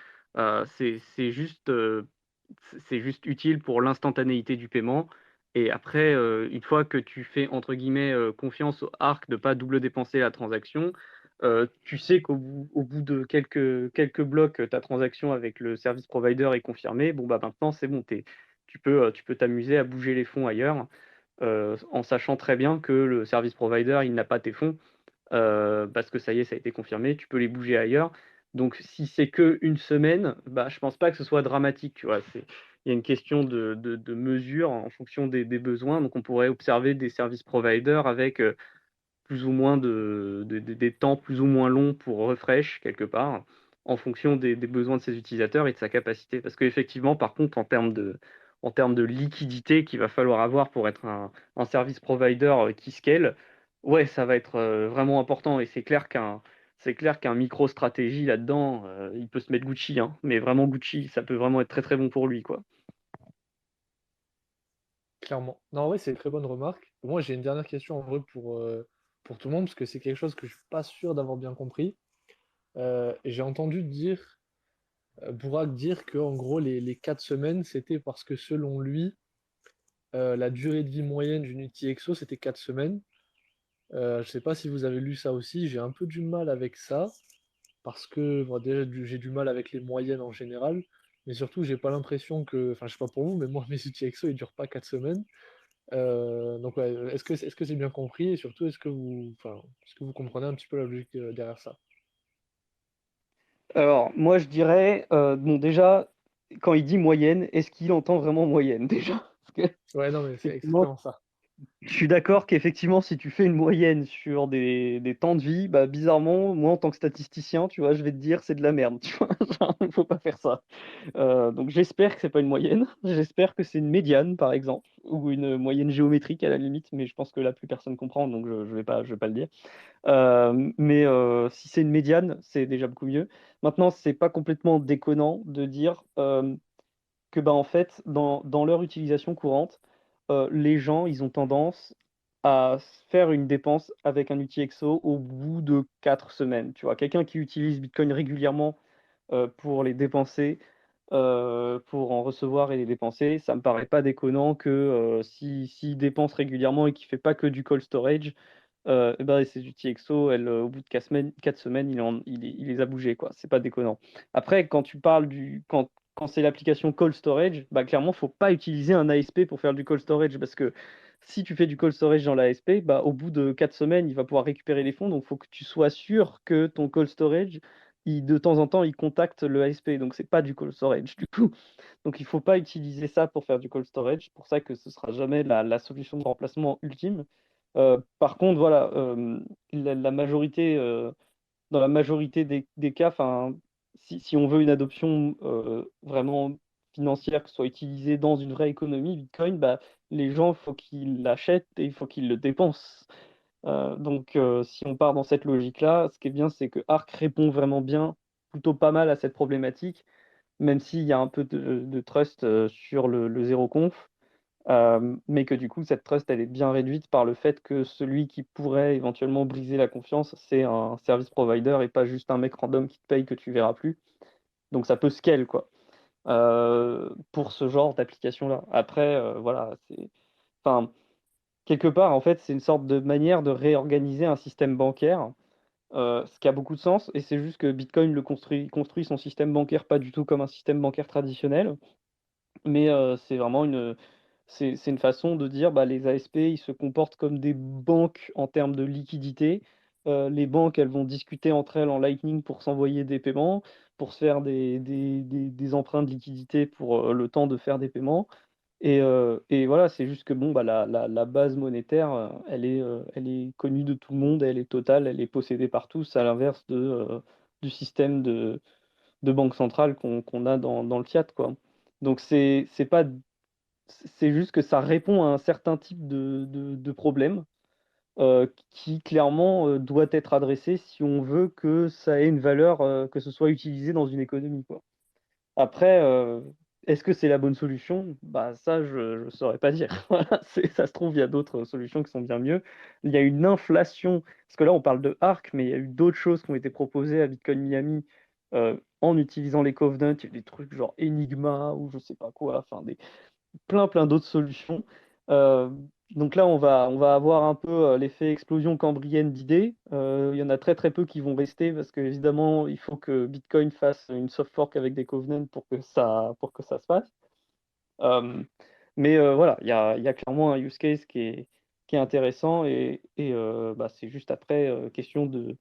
C'est juste utile pour l'instantanéité du paiement. Et après, une fois que tu fais, entre guillemets, confiance au Arc de ne pas double dépenser la transaction, tu sais au bout de quelques blocs, ta transaction avec le service provider est confirmée. Bon, bah maintenant, c'est bon, tu peux t'amuser à bouger les fonds ailleurs en sachant très bien que le service provider, il n'a pas tes fonds, parce que ça y est, ça a été confirmé, tu peux les bouger ailleurs. Donc si c'est que une semaine, bah, je pense pas que ce soit dramatique, tu vois. Il y a une question de mesure en fonction des besoins. Donc on pourrait observer des service providers avec plus ou moins des temps plus ou moins longs pour refresh quelque part, en fonction des besoins de ses utilisateurs et de sa capacité. Parce qu'effectivement, par contre, en termes de liquidité qu'il va falloir avoir pour être un service provider qui scale, ouais, ça va être vraiment important. Et c'est clair qu'un micro-stratégie là-dedans, il peut se mettre Gucci, hein, mais vraiment Gucci, ça peut vraiment être très très bon pour lui, quoi. Clairement. Non, ouais, c'est une très bonne remarque. Moi, j'ai une dernière question en vrai pour tout le monde, parce que c'est quelque chose que je suis pas sûr d'avoir bien compris. Et j'ai entendu dire, Bourak dire que en gros, les 4 semaines, c'était parce que selon lui, la durée de vie moyenne d'une UTXO, c'était 4 semaines. Je sais pas si vous avez lu ça aussi, j'ai un peu du mal avec ça, parce que bon, déjà, j'ai du mal avec les moyennes en général, mais surtout, j'ai pas l'impression que, enfin, je sais pas pour vous, mais moi, mes UTXO, ils durent pas 4 semaines. Donc, ouais, est-ce que c'est bien compris et surtout, est-ce que vous comprenez un petit peu la logique derrière ça? Alors, moi, je dirais, bon, déjà, quand il dit moyenne, est-ce qu'il entend vraiment moyenne, déjà? Parce que, Ouais, non, mais c'est effectivement, exactement ça. je suis d'accord qu'effectivement, si tu fais une moyenne sur des temps de vie, bah, bizarrement, moi, en tant que statisticien, tu vois, je vais te dire, c'est de la merde, tu vois, genre, il faut pas faire ça. Donc, j'espère que c'est pas une moyenne, j'espère que c'est une médiane, par exemple, ou une moyenne géométrique à la limite, mais je pense que là, plus personne comprend, donc je vais pas le dire. Mais si c'est une médiane, c'est déjà beaucoup mieux. Maintenant, c'est pas complètement déconnant de dire que bah, en fait, dans leur utilisation courante, les gens, ils ont tendance à faire une dépense avec un UTXO au bout de 4 semaines. Tu vois, quelqu'un qui utilise Bitcoin régulièrement pour les dépenser, pour en recevoir et les dépenser, ça me paraît pas déconnant que s'il dépense régulièrement et qu'il fait pas que du cold storage, et ben, ces outils EXO, au bout de 4 semaines, il les a bougés, quoi. C'est pas déconnant. Après, quand tu parles quand c'est l'application cold storage, bah, clairement, faut pas utiliser un ASP pour faire du cold storage parce que si tu fais du cold storage dans l'ASP, bah, au bout de 4 semaines, il va pouvoir récupérer les fonds. Donc, il faut que tu sois sûr que ton cold storage, de temps en temps, il contacte le ASP. Donc, c'est pas du cold storage, du coup. Donc, il faut pas utiliser ça pour faire du cold storage. C'est pour ça que ce sera jamais la solution de remplacement ultime. Par contre, voilà, la majorité, dans la majorité des cas, 'fin, si on veut une adoption vraiment financière, que ce soit utilisé dans une vraie économie, Bitcoin, bah, les gens, il faut qu'ils l'achètent et il faut qu'ils le dépensent. Donc, si on part dans cette logique-là, ce qui est bien, c'est que Arc répond vraiment bien, plutôt pas mal à cette problématique, même s'il y a un peu de trust sur le zéro conf, mais que du coup, cette trust, elle est bien réduite par le fait que celui qui pourrait éventuellement briser la confiance, c'est un service provider et pas juste un mec random qui te paye que tu verras plus. Donc, ça peut scale, quoi, pour ce genre d'application-là. Après, voilà, enfin, quelque part, en fait, c'est une sorte de manière de réorganiser un système bancaire, ce qui a beaucoup de sens, et c'est juste que Bitcoin construit son système bancaire pas du tout comme un système bancaire traditionnel, mais c'est vraiment c'est une façon de dire bah, les ASP, ils se comportent comme des banques en termes de liquidité. Les banques, elles vont discuter entre elles en Lightning pour s'envoyer des paiements, pour se faire des emprunts de liquidité pour le temps de faire des paiements. Et voilà, c'est juste que bon, bah, la base monétaire, elle est connue de tout le monde, elle est totale, elle est possédée par tous, à l'inverse du système de banque centrale qu'on a dans le fiat, quoi. Donc c'est pas, c'est juste que ça répond à un certain type de problème qui clairement doit être adressé si on veut que ça ait une valeur, que ce soit utilisé dans une économie, quoi. Après, est-ce que c'est la bonne solution? Bah, ça, je saurais pas dire. Voilà, ça se trouve, il y a d'autres solutions qui sont bien mieux. Il y a une inflation, parce que là, on parle de Arc, mais il y a eu d'autres choses qui ont été proposées à Bitcoin Miami en utilisant les Covenants. Il y a des trucs genre Enigma ou je sais pas quoi, enfin, plein d'autres solutions. Euh, donc là, on va avoir un peu l'effet explosion cambrienne d'idées. Il y en a très peu qui vont rester parce que évidemment, il faut que Bitcoin fasse une soft fork avec des covenants pour que ça se fasse. Euh, mais voilà, il y a clairement un use case qui est intéressant et bah, c'est juste après question de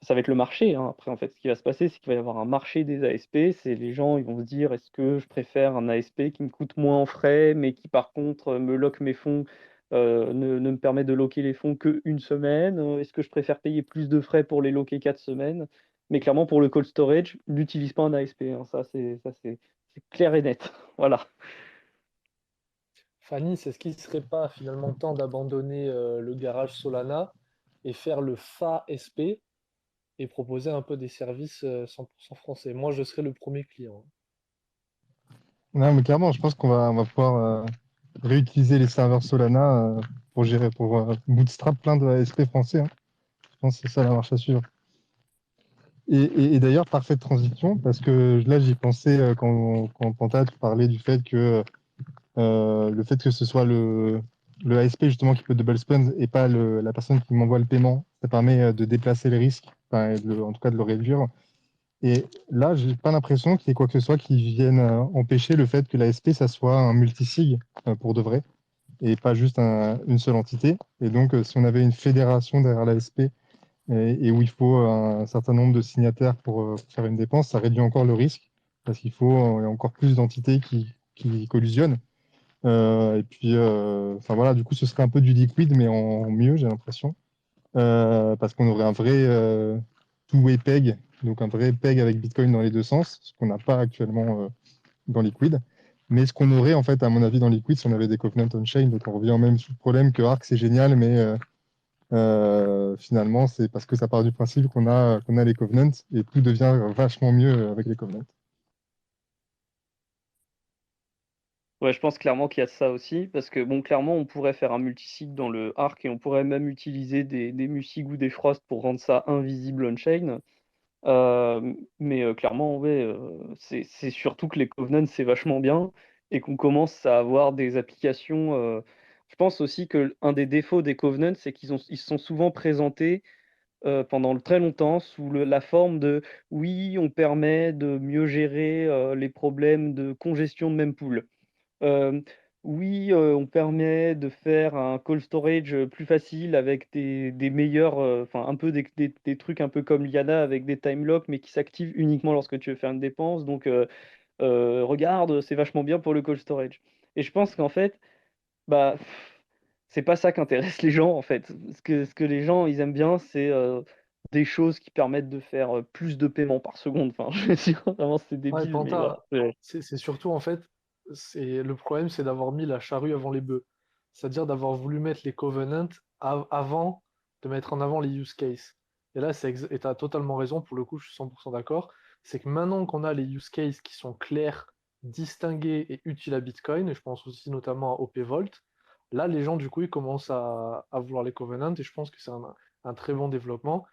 ça va être le marché, hein. Après, en fait, ce qui va se passer, c'est qu'il va y avoir un marché des ASP. C'est les gens, ils vont se dire, est-ce que je préfère un ASP qui me coûte moins en frais, mais qui par contre me lock mes fonds, ne me permet de locker les fonds qu'une semaine? Est-ce que je préfère payer plus de frais pour les locker 4 semaines? Mais clairement, pour le cold storage, n'utilise pas un ASP, hein. C'est clair et net. Voilà. Fanny, c'est ce qui ne serait pas finalement temps d'abandonner le garage Solana et faire le FA-SP et proposer un peu des services 100% français? Moi, je serais le premier client. Non, mais clairement, je pense on va pouvoir réutiliser les serveurs Solana pour gérer, pour bootstrap plein de ASP français, hein. Je pense que c'est ça la marche à suivre. Et d'ailleurs, parfaite transition, parce que là, j'y pensais quand Panta, tu parlais du fait que le fait que ce soit le ASP justement qui peut double spend et pas la personne qui m'envoie le paiement, ça permet de déplacer le risque, enfin, en tout cas de le réduire. Et là, j'ai pas l'impression qu'il y ait quoi que ce soit qui vienne empêcher le fait que l'ASP, ça soit un multisig pour de vrai, et pas juste une seule entité. Et donc, si on avait une fédération derrière l'ASP et où il faut un certain nombre de signataires pour faire une dépense, ça réduit encore le risque, parce qu'il faut encore plus d'entités qui collisionnent. Et puis, enfin voilà, du coup, ce serait un peu du liquide, mais en mieux, j'ai l'impression. Parce qu'on aurait un vrai two-way peg, donc un vrai peg avec Bitcoin dans les deux sens, ce qu'on n'a pas actuellement dans Liquid. Mais ce qu'on aurait, en fait, à mon avis, dans Liquid, si on avait des covenants on-chain, donc on revient même sur le problème que Arc, c'est génial, mais finalement, c'est parce que ça part du principe qu'on a les covenants, et tout devient vachement mieux avec les covenants. Ouais, je pense clairement qu'il y a ça aussi, parce que bon, clairement, on pourrait faire un multisig dans le Arc et on pourrait même utiliser des musig ou des frost pour rendre ça invisible on-chain. Mais clairement, ouais, c'est surtout que les covenants, c'est vachement bien et qu'on commence à avoir des applications. Je pense aussi que un des défauts des covenants, c'est ils se sont souvent présentés pendant très longtemps sous la forme de oui, on permet de mieux gérer les problèmes de congestion de mempool. Euh, oui, on permet de faire un cold storage plus facile avec des meilleurs, enfin un peu des trucs un peu comme Liana avec des time locks, mais qui s'activent uniquement lorsque tu veux faire une dépense. Donc, regarde, c'est vachement bien pour le cold storage. Et je pense qu'en fait, bah, c'est pas ça qu'intéresse les gens en fait. Ce que les gens ils aiment bien, c'est des choses qui permettent de faire plus de paiements par seconde. Enfin, je veux dire, vraiment, c'est Ouais, débile, mais Panta, voilà. c'est surtout en fait, le problème, c'est d'avoir mis la charrue avant les bœufs. C'est-à-dire d'avoir voulu mettre les covenants avant de mettre en avant les use cases. Et là, et tu as totalement raison, pour le coup, je suis 100% d'accord. C'est que maintenant qu'on a les use cases qui sont clairs, distingués et utiles à Bitcoin, et je pense aussi notamment à OP Vault, là, les gens, du coup, ils commencent à vouloir les covenants, et je pense que c'est un très bon développement.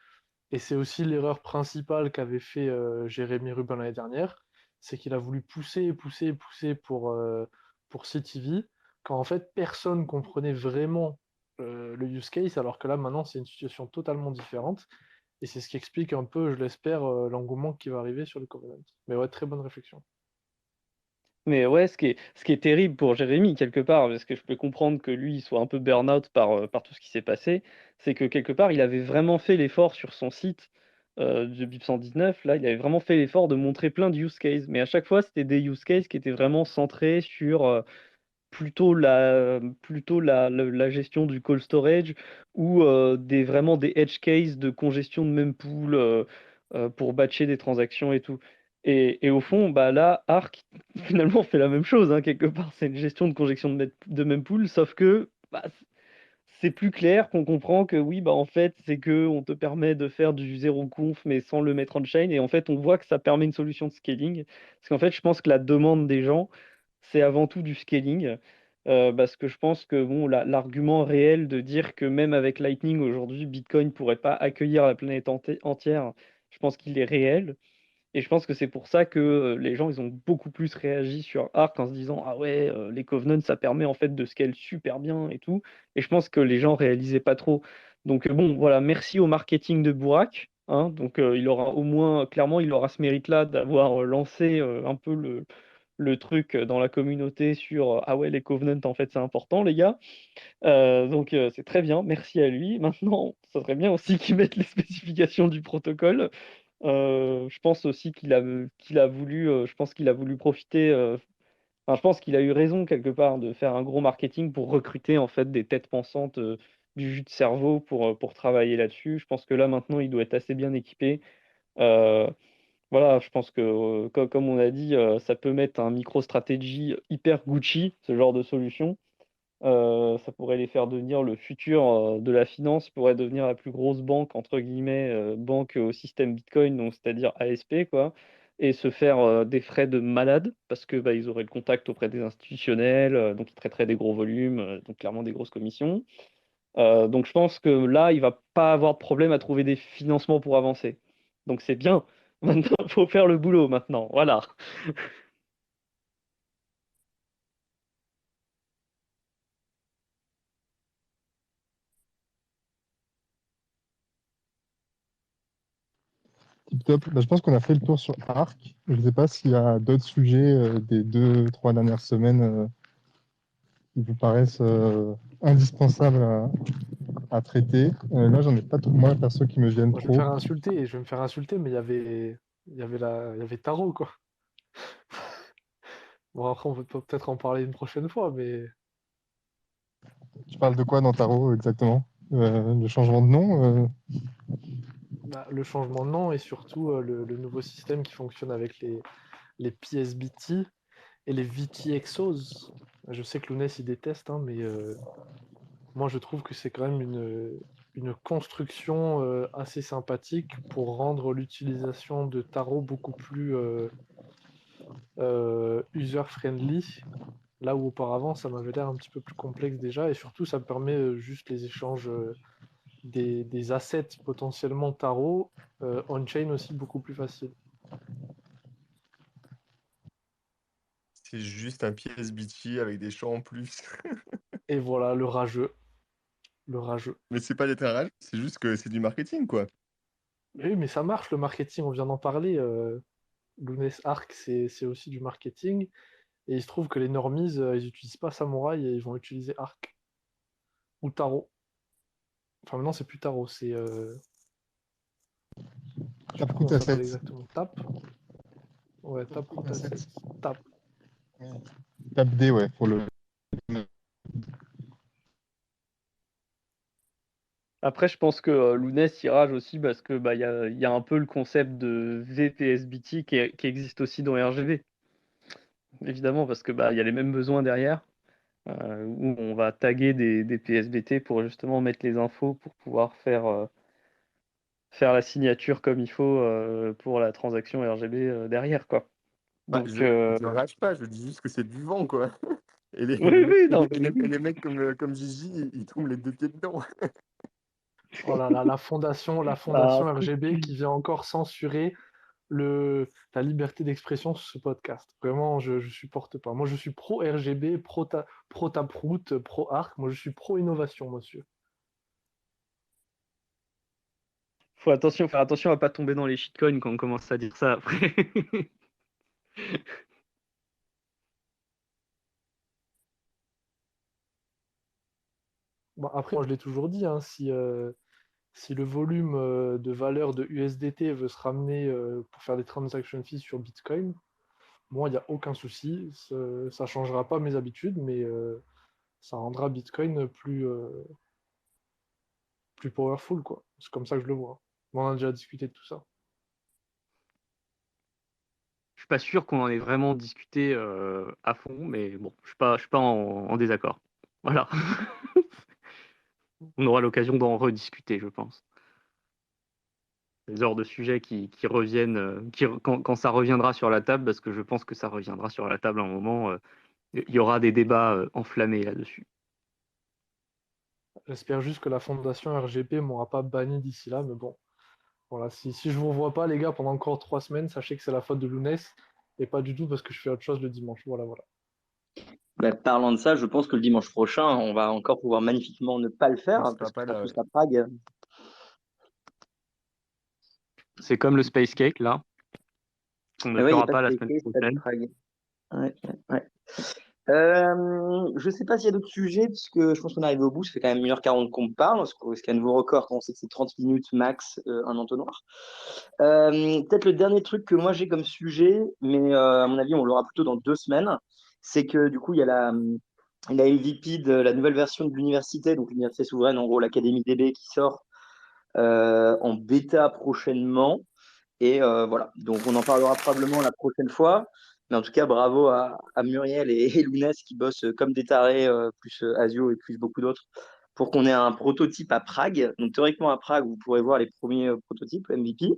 Et c'est aussi l'erreur principale qu'avait fait Jérémy Rubin l'année dernière, c'est qu'il a voulu pousser et pousser et pousser pour CTV, quand en fait personne comprenait vraiment le use case, alors que là maintenant c'est une situation totalement différente. Et c'est ce qui explique un peu, je l'espère, l'engouement qui va arriver sur le Covenant. Mais ouais, très bonne réflexion. Mais ouais, ce qui est terrible pour Jérémy, quelque part, parce que je peux comprendre que lui, il soit un peu burn-out par tout ce qui s'est passé, c'est que quelque part, il avait vraiment fait l'effort sur son site de BIP 119, là, il avait vraiment fait l'effort de montrer plein de use cases. Mais à chaque fois, c'était des use cases qui étaient vraiment centrés sur plutôt la gestion du cold storage ou vraiment des edge cases de congestion de mempool pour batcher des transactions et tout. Et au fond, bah là, Arc finalement fait la même chose, hein, quelque part. C'est une gestion de congestion de mempool, sauf que bah, c'est plus clair, qu'on comprend que oui, bah en fait, c'est que on te permet de faire du zéro conf mais sans le mettre on-chain. Et en fait, on voit que ça permet une solution de scaling. Parce qu'en fait, je pense que la demande des gens, c'est avant tout du scaling. Parce que je pense que bon, l'argument réel de dire que même avec Lightning aujourd'hui, Bitcoin ne pourrait pas accueillir la planète entière, je pense qu'il est réel. Et je pense que c'est pour ça que les gens, ils ont beaucoup plus réagi sur Arc en se disant, ah ouais, les Covenants, ça permet en fait de scale super bien et tout. Et je pense que les gens réalisaient pas trop. Donc bon, voilà, merci au marketing de Burak, hein. Donc il aura au moins, clairement, il aura ce mérite-là d'avoir lancé un peu le truc dans la communauté sur, ah ouais, les Covenants, en fait, c'est important, les gars. Donc c'est très bien, merci à lui. Maintenant, ça serait bien aussi qu'ils mettent les spécifications du protocole. Je pense aussi qu'il a voulu, je pense qu'il a voulu profiter. Enfin, je pense qu'il a eu raison quelque part de faire un gros marketing pour recruter en fait des têtes pensantes du jus de cerveau pour travailler là-dessus. Je pense que là maintenant, il doit être assez bien équipé. Euh, voilà, je pense que comme on a dit, ça peut mettre un micro-stratégie hyper Gucci, ce genre de solution. Ça pourrait les faire devenir le futur de la finance, pourrait devenir la plus grosse banque, entre guillemets, banque au système Bitcoin, donc c'est-à-dire ASP, quoi, et se faire des frais de malade, parce que bah, ils auraient le contact auprès des institutionnels, donc ils traiteraient des gros volumes, donc clairement des grosses commissions. Donc je pense que là, il va pas avoir de problème à trouver des financements pour avancer. Donc c'est bien. Maintenant, il faut faire le boulot maintenant. Voilà. Tip top. Bah, je pense qu'on a fait le tour sur Arc. Je ne sais pas s'il y a d'autres sujets des 2, 3 dernières semaines qui vous paraissent indispensables à traiter. Là, j'en ai pas trop, moi, perso, qui me viennent Moi, je vais me trop. faire insulter, je vais me faire insulter, mais il y avait Taro, quoi. Bon, après, on peut peut-être en parler une prochaine fois, mais Tu parles de quoi dans Tarot exactement? Le changement de nom? bah, le changement de nom et surtout le nouveau système qui fonctionne avec les PSBT et les VTXOs. Je sais que Lounès il déteste, hein, mais moi je trouve que c'est quand même une construction assez sympathique pour rendre l'utilisation de tarot beaucoup plus user-friendly. Là où auparavant ça m'avait l'air un petit peu plus complexe déjà, et surtout ça permet juste les échanges des assets potentiellement tarot on-chain aussi beaucoup plus facile. C'est juste un PSBT avec des champs en plus. Et voilà, le rageux. Le rageux. Mais c'est pas des terrages, c'est juste que c'est du marketing, quoi. Oui, mais ça marche le marketing, on vient d'en parler. Lounès Arc, c'est aussi du marketing. Et il se trouve que les normies, ils n'utilisent pas Samouraï et ils vont utiliser Arc. Ou Tarot. Enfin, maintenant, c'est plus Tarot, c'est. Je sais plus comment Taproot ça s'appelle Assets. exactement. Tap. Ouais, Taproot Assets. Tap. Tap D, ouais, pour le. Après, je pense que Lounès y rage aussi parce que il y a un peu le concept de VPSBT qui existe aussi dans RGB. Évidemment, parce que il y a les mêmes besoins derrière, où on va taguer des PSBT pour justement mettre les infos pour pouvoir faire la signature comme il faut pour la transaction RGB derrière, quoi. Bah, Donc, je rage pas, je dis juste que c'est du vent, quoi. Et les, oui, oui, non, les mecs comme Gigi, ils tombent les deux pieds dedans. Oh là là, la fondation RGB qui vient encore censurer la liberté d'expression sur ce podcast. Vraiment, je supporte pas. Moi, je suis pro RGB, pro Taproot, pro Arc. Moi, je suis pro innovation, monsieur. faut faire attention à pas tomber dans les shitcoins quand on commence à dire ça après. Bon, après, moi, je l'ai toujours dit, hein, si le volume de valeur de USDT veut se ramener pour faire des transaction fees sur Bitcoin, moi, il n'y a aucun souci. Ça ne changera pas mes habitudes, mais ça rendra Bitcoin plus powerful, quoi. C'est comme ça que je le vois. On a déjà discuté de tout ça. Je suis pas sûr qu'on en ait vraiment discuté à fond, mais bon, je suis pas en désaccord. Voilà. On aura l'occasion d'en rediscuter, je pense. Les genres de sujets qui reviennent, quand ça reviendra sur la table, parce que je pense que ça reviendra sur la table à un moment, il y aura des débats enflammés là-dessus. J'espère juste que la fondation RGB m'aura pas banni d'ici là, mais bon. Voilà, si je vous revois pas, les gars, pendant encore 3 semaines, sachez que c'est la faute de Lounès et pas du tout parce que je fais autre chose le dimanche. Voilà, voilà. Bah, parlant de ça, je pense que le dimanche prochain, on va encore pouvoir magnifiquement ne pas le faire On sera parce qu'on pas sera là, tous ouais. à Prague. C'est comme le Space Cake, là. On ne Ah ouais, il n'y a fera pas pas de la PK, semaine c'est pas de prochaine. Prague. Ouais, ouais. Je sais pas s'il y a d'autres sujets, puisque je pense qu'on est arrivé au bout. Ça fait quand même 1h40 qu'on parle, parce qu'il y a un nouveau record quand on sait que c'est 30 minutes max un entonnoir. Peut-être le dernier truc que moi j'ai comme sujet, mais à mon avis on l'aura plutôt dans 2 semaines, c'est que du coup il y a la MVP de la nouvelle version de l'université, donc l'université souveraine, en gros l'Académie DB qui sort en bêta prochainement. Et voilà, donc on en parlera probablement la prochaine fois. Mais en tout cas, bravo à Muriel et Lounès qui bossent comme des tarés, plus Asio et plus beaucoup d'autres, pour qu'on ait un prototype à Prague. Donc théoriquement à Prague, vous pourrez voir les premiers prototypes MVP.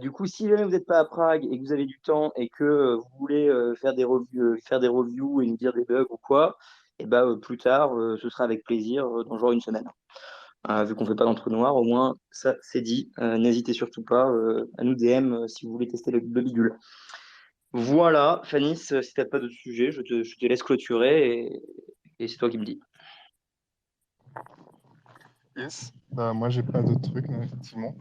Du coup, si jamais vous n'êtes pas à Prague et que vous avez du temps et que vous voulez faire des reviews et nous dire des bugs ou quoi, et ben plus tard, ce sera avec plaisir dans genre une semaine. Vu qu'on fait pas d'entre-noirs, au moins ça c'est dit. N'hésitez surtout pas à nous DM si vous voulez tester le bidule. Voilà, Fanny, si t'as pas d'autres sujets, je te laisse clôturer et c'est toi qui me dis. Yes. Moi, j'ai pas d'autres trucs, non, effectivement.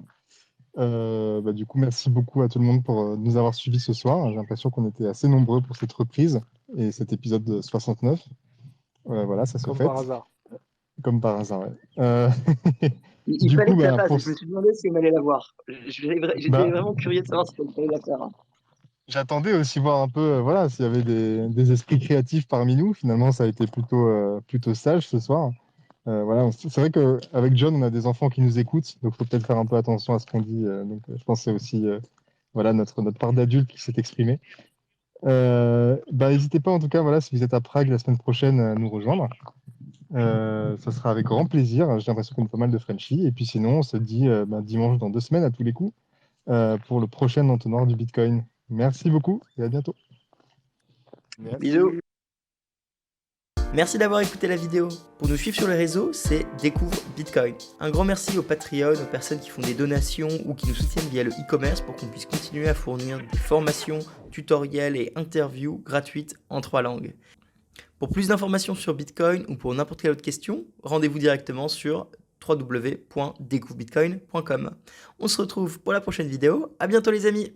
Du coup, merci beaucoup à tout le monde pour nous avoir suivis ce soir. J'ai l'impression qu'on était assez nombreux pour cette reprise et cet épisode 69. Voilà, ça se Comme fait. par hasard. Comme par hasard, ouais. Il Du fallait coup, que ça bah, passe, pour... je me suis demandé si on allait la voir. J'étais vraiment curieux de savoir si on allait la faire. J'attendais aussi voir un peu voilà, s'il y avait des esprits créatifs parmi nous. Finalement, ça a été plutôt sage ce soir. Voilà, c'est vrai qu'avec John, on a des enfants qui nous écoutent, donc il faut peut-être faire un peu attention à ce qu'on dit. Je pense que c'est aussi voilà, notre part d'adulte qui s'est exprimée. N'hésitez pas en tout cas, voilà, si vous êtes à Prague la semaine prochaine, à nous rejoindre. Ça sera avec grand plaisir. J'ai l'impression qu'on a pas mal de Frenchies. Et puis sinon, on se dit dimanche dans 2 semaines à tous les coups pour le prochain entonnoir du Bitcoin. Merci beaucoup et à bientôt. Merci. Bisous. Merci d'avoir écouté la vidéo. Pour nous suivre sur les réseaux, c'est Découvre Bitcoin. Un grand merci aux Patreon, aux personnes qui font des donations ou qui nous soutiennent via le e-commerce pour qu'on puisse continuer à fournir des formations, tutoriels et interviews gratuites en 3 langues. Pour plus d'informations sur Bitcoin ou pour n'importe quelle autre question, rendez-vous directement sur www.découvrebitcoin.com. On se retrouve pour la prochaine vidéo. À bientôt les amis.